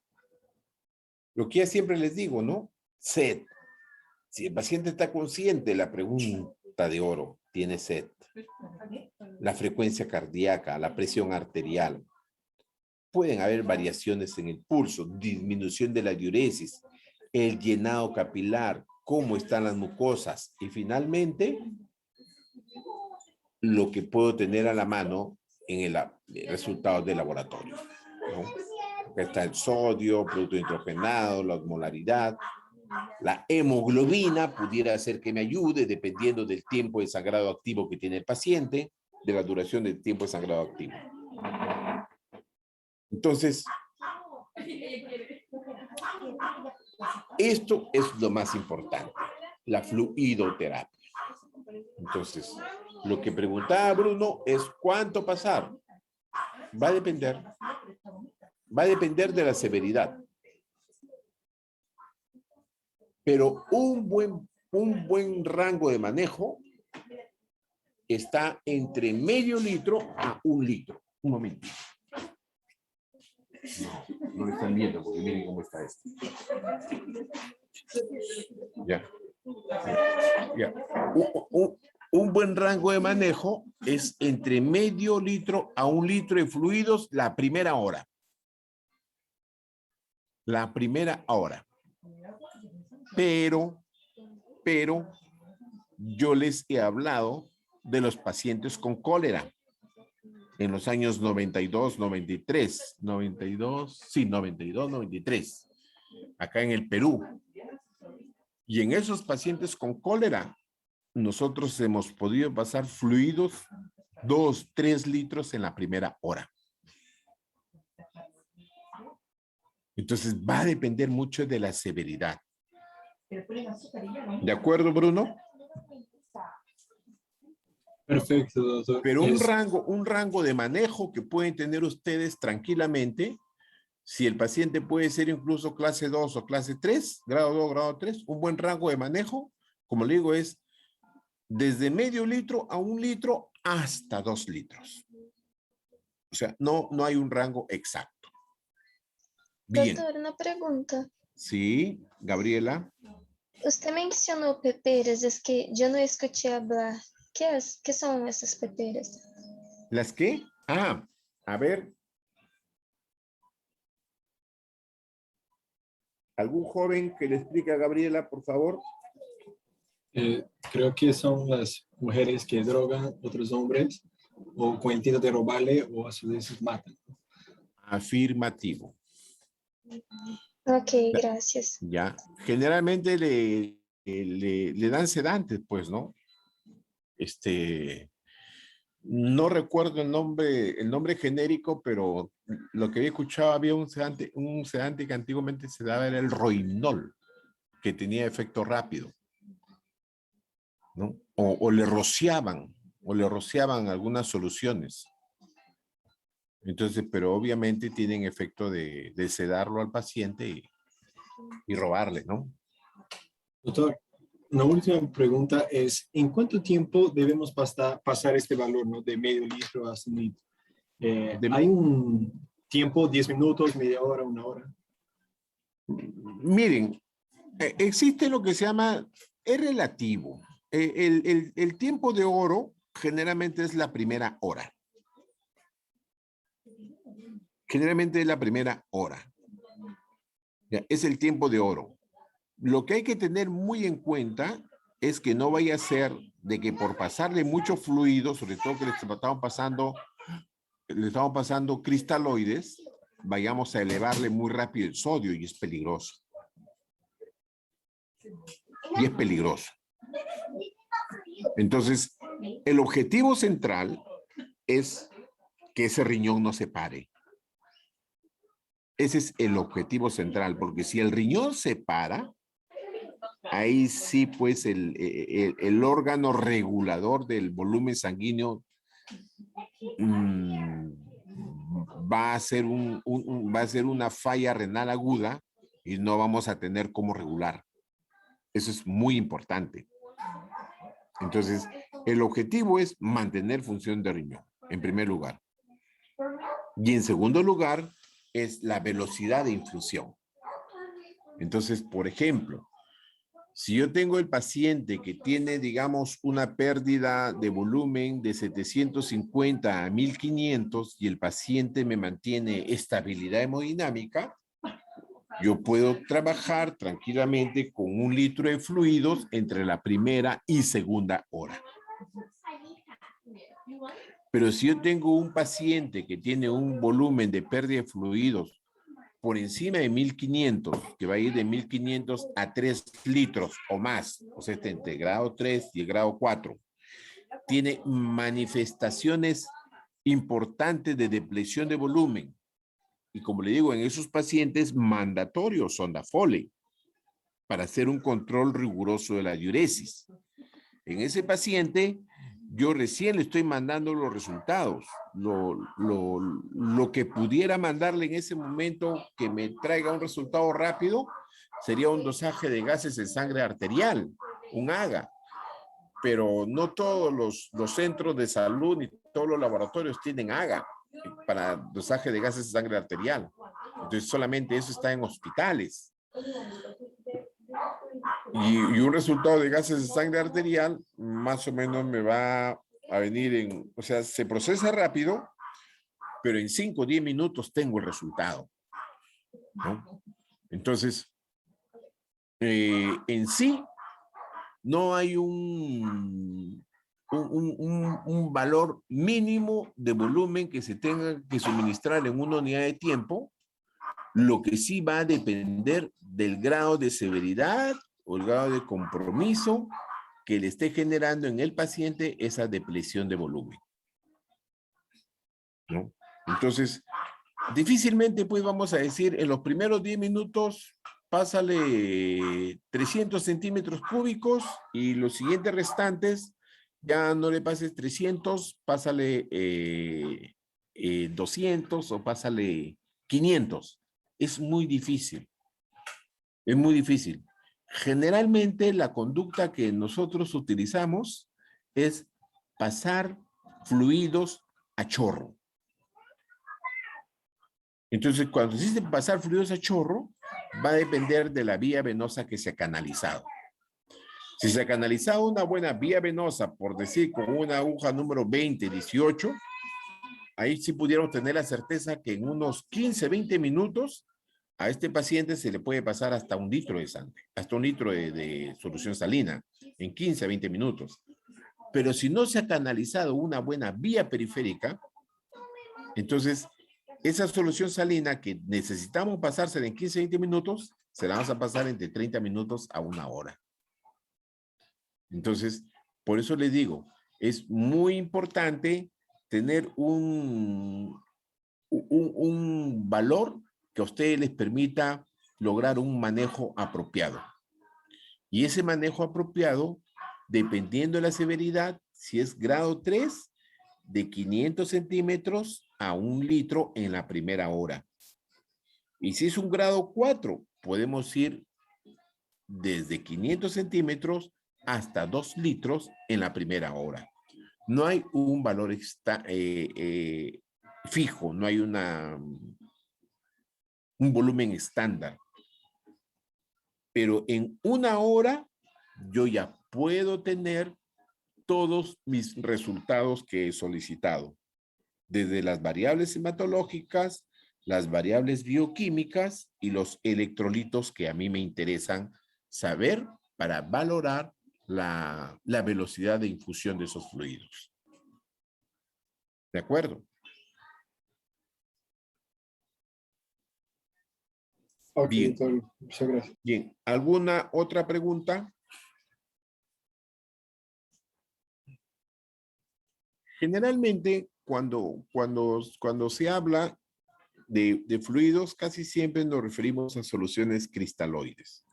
lo que ya siempre les digo, ¿no? SED. Si el paciente está consciente, la pregunta de oro, ¿tiene SED? La frecuencia cardíaca, la presión arterial. Pueden haber variaciones en el pulso, disminución de la diuresis, el llenado capilar, cómo están las mucosas y finalmente lo que puedo tener a la mano en el resultado del laboratorio, ¿no? Acá está el sodio, producto hidrogenado, la osmolaridad. La hemoglobina pudiera ser que me ayude dependiendo del tiempo de sangrado activo que tiene el paciente, de la duración del tiempo de sangrado activo. Entonces, esto es lo más importante, la fluidoterapia. Entonces, lo que preguntaba Bruno es ¿cuánto pasar? Va a depender de la severidad. Pero un buen rango de manejo está entre medio litro a 1 litro. Un momento. No lo están viendo porque miren cómo está esto. Ya. Un buen rango de manejo es entre medio litro a 1 litro de fluidos la primera hora. La primera hora. Pero yo les he hablado de los pacientes con cólera en los años 92, 93, 93, acá en el Perú. Y en esos pacientes con cólera, nosotros hemos podido pasar fluidos 2, 3 litros en la primera hora. Entonces va a depender mucho de la severidad. ¿De acuerdo, Bruno? Perfecto, doctor. Pero un rango de manejo que pueden tener ustedes tranquilamente, si el paciente puede ser incluso clase 2 o clase 3, grado 2, grado 3, un buen rango de manejo, como le digo, es desde medio litro a 1 litro hasta 2 litros. O sea, no hay un rango exacto. Bien. Doctor, una pregunta. Sí, Gabriela. Usted mencionó peperas, es que yo no escuché hablar. ¿Qué son esas peperas? ¿Las qué? Ah, a ver. ¿Algún joven que le explique a Gabriela, por favor? Creo que son las mujeres que drogan a otros hombres o con intento de robarle o a su vez matan. Afirmativo. Ok, gracias. Ya. Generalmente le dan sedantes, pues, ¿no? No recuerdo el nombre genérico, pero lo que había escuchado, había un sedante que antiguamente se daba, era el Rohypnol, que tenía efecto rápido, ¿no? O le rociaban algunas soluciones. Entonces, pero obviamente tienen efecto de sedarlo al paciente y robarle, ¿no? Doctor, una última pregunta es, ¿en cuánto tiempo debemos pasar este valor, ¿no? De medio litro a 1 litro? ¿Hay un tiempo, 10 minutos, media hora, 1 hora? Miren, existe lo que se llama, es relativo. El tiempo de oro generalmente es la primera hora. Generalmente es la primera hora. Ya, es el tiempo de oro. Lo que hay que tener muy en cuenta es que no vaya a ser de que por pasarle mucho fluido, sobre todo que le estaban pasando le estamos pasando cristaloides, vayamos a elevarle muy rápido el sodio y es peligroso. Y es peligroso. Entonces, el objetivo central es que ese riñón no se pare. Ese es el objetivo central, porque si el riñón se para, ahí sí, pues, el órgano regulador del volumen sanguíneo va a ser va a ser una falla renal aguda y no vamos a tener cómo regular. Eso es muy importante. Entonces, el objetivo es mantener función de riñón, en primer lugar. Y en segundo lugar, es la velocidad de infusión. Entonces, por ejemplo, si yo tengo el paciente que tiene, digamos, una pérdida de volumen de 750 a 1500 y el paciente me mantiene estabilidad hemodinámica, yo puedo trabajar tranquilamente con 1 litro de fluidos entre la primera y segunda hora. Pero si yo tengo un paciente que tiene un volumen de pérdida de fluidos por encima de 1500, que va a ir de 1500 a 3 litros o más, o sea, entre grado 3 y el grado 4, tiene manifestaciones importantes de depresión de volumen. Y como le digo, en esos pacientes mandatorios sonda Foley para hacer un control riguroso de la diuresis. En ese paciente, yo recién le estoy mandando los resultados. Lo que pudiera mandarle en ese momento que me traiga un resultado rápido sería un dosaje de gases en sangre arterial, un AGA. Pero no todos los centros de salud ni todos los laboratorios tienen AGA para dosaje de gases de sangre arterial. Entonces solamente eso está en hospitales. Y un resultado de gases de sangre arterial más o menos me va a venir o sea, se procesa rápido, pero en 5 o 10 minutos tengo el resultado, ¿no? Entonces, en sí, no hay un valor mínimo de volumen que se tenga que suministrar en una unidad de tiempo. Lo que sí va a depender del grado de severidad o el grado de compromiso que le esté generando en el paciente esa depresión de volumen, ¿no? Entonces, difícilmente pues vamos a decir en los primeros 10 minutos pásale 300 centímetros cúbicos y los siguientes restantes ya no le pases 300, pásale 200 o pásale 500. Es muy difícil. Es muy difícil. Generalmente la conducta que nosotros utilizamos es pasar fluidos a chorro. Entonces, cuando se dice pasar fluidos a chorro, va a depender de la vía venosa que se ha canalizado. Si se ha canalizado una buena vía venosa, por decir, con una aguja número 20, 18, ahí sí pudieron tener la certeza que en unos 15, 20 minutos a este paciente se le puede pasar hasta 1 litro de sangre, hasta 1 litro de solución salina, en 15 a 20 minutos. Pero si no se ha canalizado una buena vía periférica, entonces esa solución salina que necesitamos pasársela en 15 a 20 minutos, se la vamos a pasar entre 30 minutos a 1 hora. Entonces, por eso les digo, es muy importante tener un valor que a ustedes les permita lograr un manejo apropiado. Y ese manejo apropiado, dependiendo de la severidad, si es grado 3, de 500 centímetros a 1 litro en la primera hora. Y si es un grado 4, podemos ir desde 500 centímetros hasta 2 litros en la primera hora. No hay un valor fijo, no hay un volumen estándar. Pero en 1 hora yo ya puedo tener todos mis resultados que he solicitado. Desde las variables hematológicas, las variables bioquímicas y los electrolitos que a mí me interesan saber para valorar la velocidad de infusión de esos fluidos. ¿De acuerdo? Ok, Bien. doctor, muchas gracias. Bien, ¿alguna otra pregunta? Generalmente, cuando se habla de fluidos, casi siempre nos referimos a soluciones cristaloides.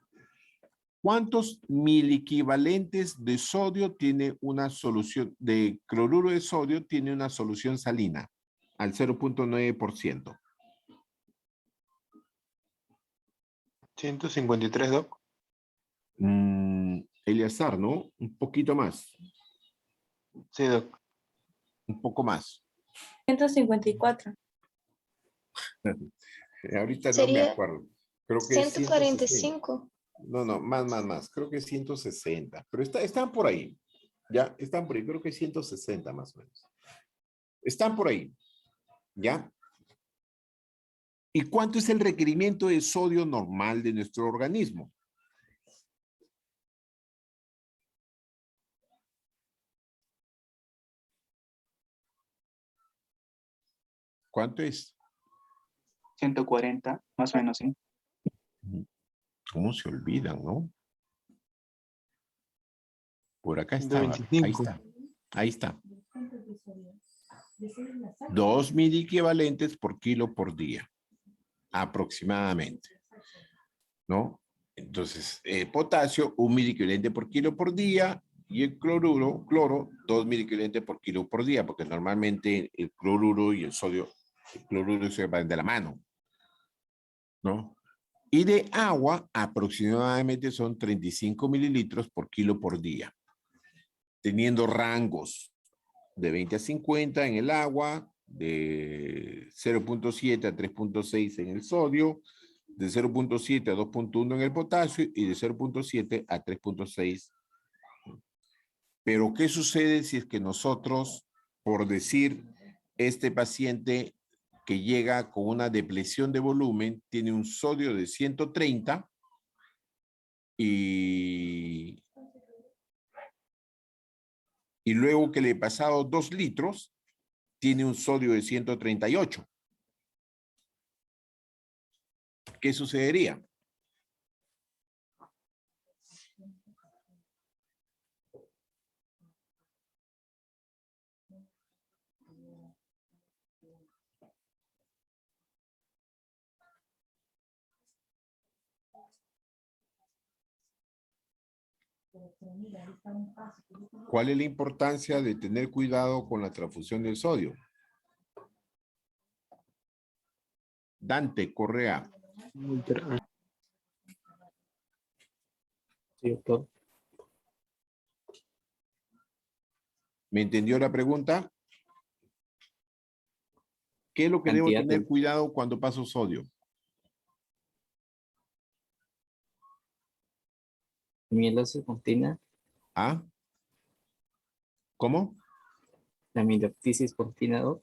¿Cuántos miliequivalentes de sodio tiene una solución, de cloruro de sodio tiene una solución salina? Al 0.9%. 153, Doc. Eleazar, ¿no? Un poquito más. Sí, Doc. Un poco más. 154. Ahorita no me Sería acuerdo. Creo que es 160. 145. No, más. Creo que es 160. Pero están por ahí. Ya, están por ahí. Creo que es 160 más o menos. Están por ahí. ¿Ya? ¿Y cuánto es el requerimiento de sodio normal de nuestro organismo? ¿Cuánto es? 140, más o menos, sí. ¿Cómo se olvidan, no? Por acá está. 125. Ahí está. 2 miliequivalentes por kilo por día. Aproximadamente. ¿No? Entonces, potasio, 1 miliequivalente por kilo por día. Y el cloro, 2 miliequivalentes por kilo por día. Porque normalmente el cloruro y el cloruro se van de la mano. ¿No? Y de agua, aproximadamente son 35 mililitros por kilo por día. Teniendo rangos de 20 a 50 en el agua, de 0.7 a 3.6 en el sodio, de 0.7 a 2.1 en el potasio y de 0.7 a 3.6. Pero, ¿qué sucede si es que nosotros, por decir, este paciente que llega con una depresión de volumen, tiene un sodio de 130 y luego que le he pasado 2 litros, tiene un sodio de 138. ¿Qué sucedería? ¿Cuál es la importancia de tener cuidado con la transfusión del sodio? Dante Correa. Sí, doctor. ¿Me entendió la pregunta? ¿Qué es lo que debo Cantidad tener de- cuidado cuando paso sodio? Amilosis pontina, ¿Ah? ¿Cómo? la amiloptisis pontina, doc.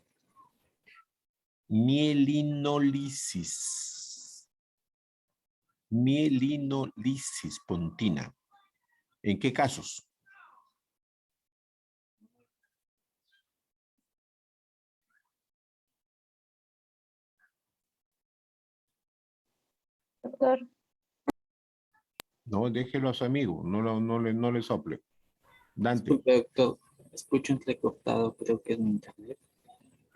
Mielinolisis. Mielinolisis pontina. ¿En qué casos? Doctor, No, déjelo a su amigo, no le sople. Dante, Disculpe, doctor. Escucho entrecortado, creo que es mi internet.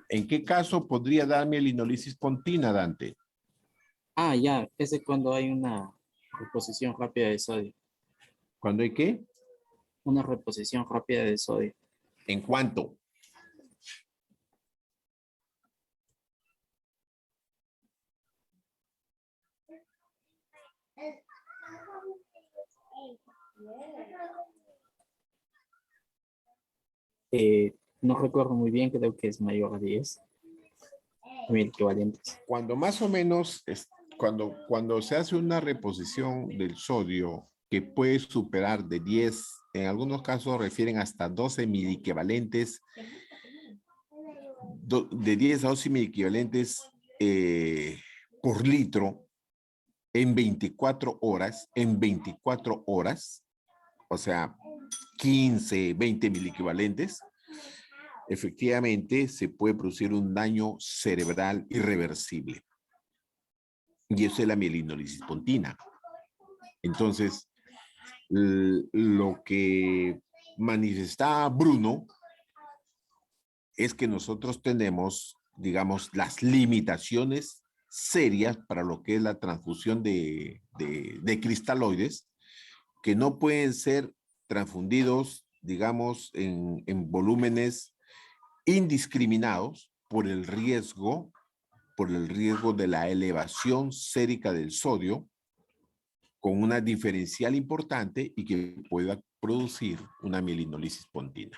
¿en qué caso podría dar mielinolisis pontina, Dante? Ah, ya, es de cuando hay una reposición rápida de sodio. ¿Cuándo hay qué? Una reposición rápida de sodio. ¿En cuánto? No recuerdo muy bien, creo que es mayor a 10. Mil equivalentes. Cuando más o menos, cuando se hace una reposición del sodio que puede superar de 10, en algunos casos refieren hasta 12 miliequivalentes, de 10 a 12 miliequivalentes por litro en 24 horas, o sea, 15, 20 miliequivalentes, efectivamente se puede producir un daño cerebral irreversible. Y eso es la mielinólisis pontina. Entonces, lo que manifestaba Bruno es que nosotros tenemos, digamos, las limitaciones serias para lo que es la transfusión de cristaloides, que no pueden ser transfundidos, digamos, en volúmenes indiscriminados por el riesgo de la elevación sérica del sodio con una diferencial importante y que pueda producir una mielinólisis pontina.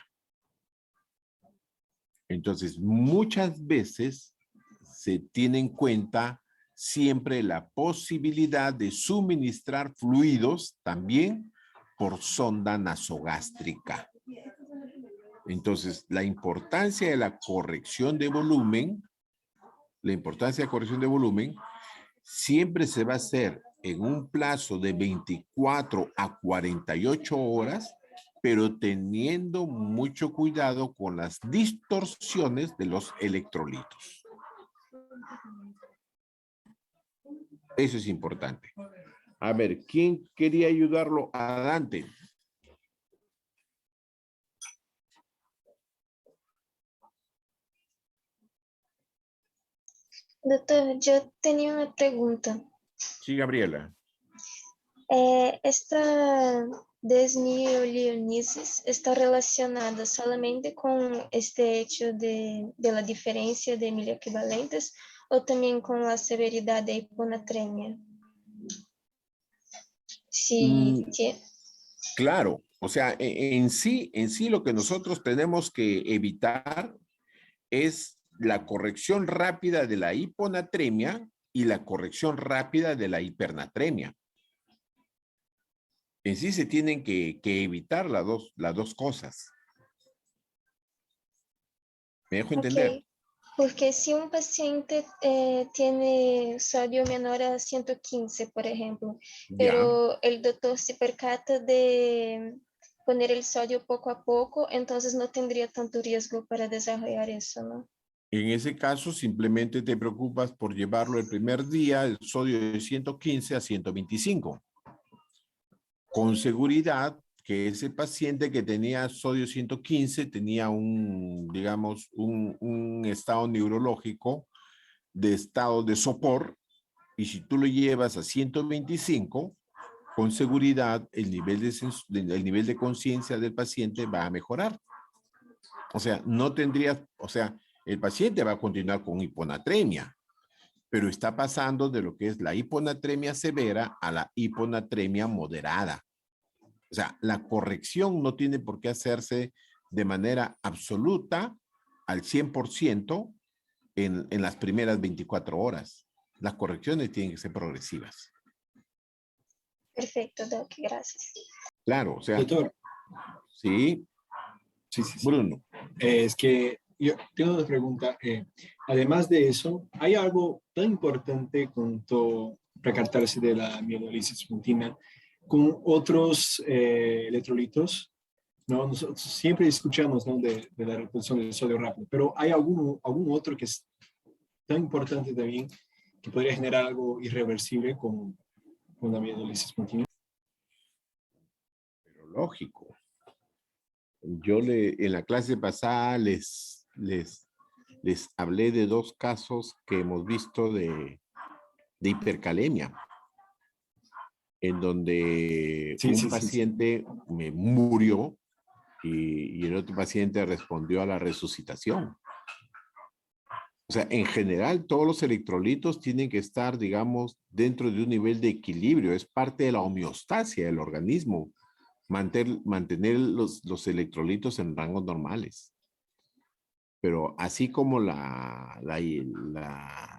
Entonces, muchas veces se tiene en cuenta siempre la posibilidad de suministrar fluidos también por sonda nasogástrica. Entonces, la importancia de la corrección de volumen, siempre se va a hacer en un plazo de 24 a 48 horas, pero teniendo mucho cuidado con las distorsiones de los electrolitos. Eso es importante. A ver, ¿quién quería ayudarlo a Dante? Doutor, yo tenía una pregunta. Sí, Gabriela. Esta desmielinisis está relacionada solamente con este hecho de la diferencia de miliequivalentes o también con la severidad de hiponatremia? Sí, claro, o sea, en sí lo que nosotros tenemos que evitar es la corrección rápida de la hiponatremia y la corrección rápida de la hipernatremia. En sí se tienen que evitar las dos cosas. ¿Me dejo entender? Okay. Porque si un paciente tiene sodio menor a 115, por ejemplo, pero el doctor se percata de poner el sodio poco a poco, entonces no tendría tanto riesgo para desarrollar eso, ¿no? En ese caso, simplemente te preocupas por llevarlo el primer día, el sodio de 115 a 125. Con seguridad que ese paciente que tenía sodio 115 tenía digamos, un estado neurológico de estado de sopor, y si tú lo llevas a 125, con seguridad el nivel de conciencia del paciente va a mejorar. O sea, el paciente va a continuar con hiponatremia, pero está pasando de lo que es la hiponatremia severa a la hiponatremia moderada. O sea, la corrección no tiene por qué hacerse de manera absoluta al 100% en las primeras 24 horas. Las correcciones tienen que ser progresivas. Perfecto, Doc, gracias. Claro, o sea. Doctor. Sí. Sí. Bruno. Es que yo tengo una pregunta. Además de eso, ¿hay algo tan importante cuanto percatarse de la mielinólisis pontina con otros electrolitos? ¿No? Nosotros siempre escuchamos, ¿no?, de la reposición del sodio rápido, pero ¿hay algún otro que es tan importante también que podría generar algo irreversible con la mielinólisis pontina? Pero lógico. Yo en la clase pasada les hablé de 2 casos que hemos visto de hipercalemia, en donde un paciente me murió y el otro paciente respondió a la resucitación. O sea, en general, todos los electrolitos tienen que estar, digamos, dentro de un nivel de equilibrio. Es parte de la homeostasia del organismo, mantener los electrolitos en rangos normales. Pero así como la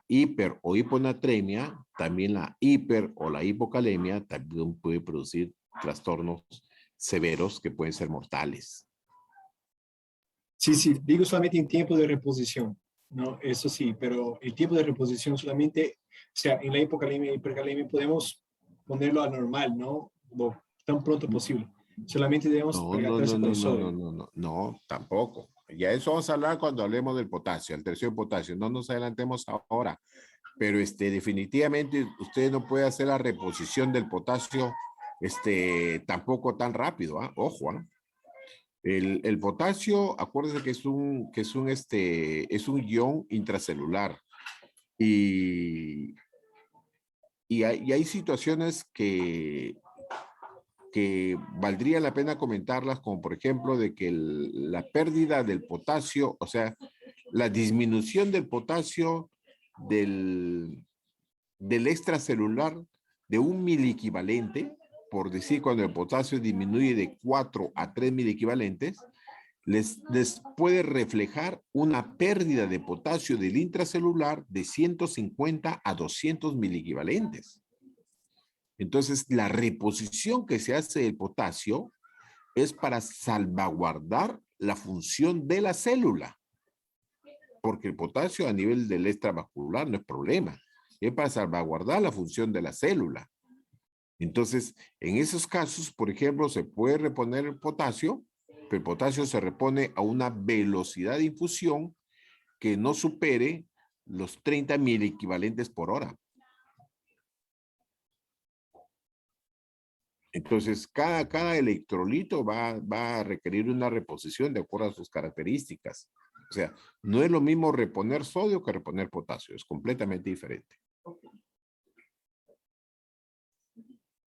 hiper o hiponatremia, también la hiper o la hipocalemia también puede producir trastornos severos que pueden ser mortales. Sí, digo solamente en tiempo de reposición, ¿no? Eso sí, pero el tiempo de reposición solamente, o sea, en la hipocalemia y hipercalemia podemos ponerlo a normal, ¿no? Lo tan pronto posible. Solamente debemos percatarse por sodio. No, tampoco. Ya eso vamos a hablar cuando hablemos del potasio, el tercio de potasio. No nos adelantemos ahora. pero definitivamente usted no puede hacer la reposición del potasio tampoco tan rápido, ¿ah? Ojo, ¿ah? El potasio, acuérdense que es un ion intracelular y hay situaciones que valdría la pena comentarlas, como por ejemplo de que la pérdida del potasio, o sea, la disminución del potasio del extracelular de 1 miliequivalente, por decir, cuando el potasio disminuye de 4 a 3 miliequivalentes, les puede reflejar una pérdida de potasio del intracelular de 150 a 200 miliequivalentes. Entonces, la reposición que se hace del potasio es para salvaguardar la función de la célula, porque el potasio a nivel del extravascular no es problema, es para salvaguardar la función de la célula. Entonces, en esos casos, por ejemplo, se puede reponer el potasio, pero el potasio se repone a una velocidad de infusión que no supere los 30 miliequivalentes por hora. Entonces, cada electrolito va a requerir una reposición de acuerdo a sus características. O sea, no es lo mismo reponer sodio que reponer potasio. Es completamente diferente.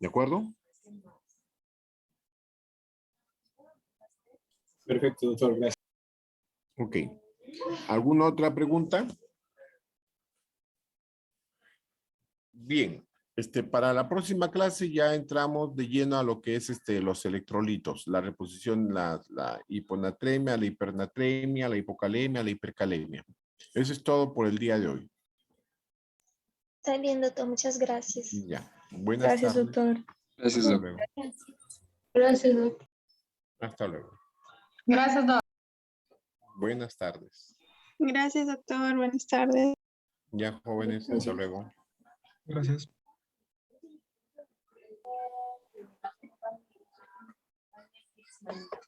¿De acuerdo? Perfecto, doctor. Gracias. Ok. ¿Alguna otra pregunta? Bien. Para la próxima clase ya entramos de lleno a lo que es los electrolitos, la reposición, la hiponatremia, la hipernatremia, la hipocalemia, la hipercalemia. Eso es todo por el día de hoy. Está bien, doctor. Muchas gracias. Ya. Buenas Gracias, tardes. doctor. Gracias, Hasta doctor. luego. Gracias, doctor. Hasta luego. Gracias, doctor. Buenas tardes. Gracias, doctor. Buenas tardes. Ya, jóvenes, hasta luego. Gracias. Thank you.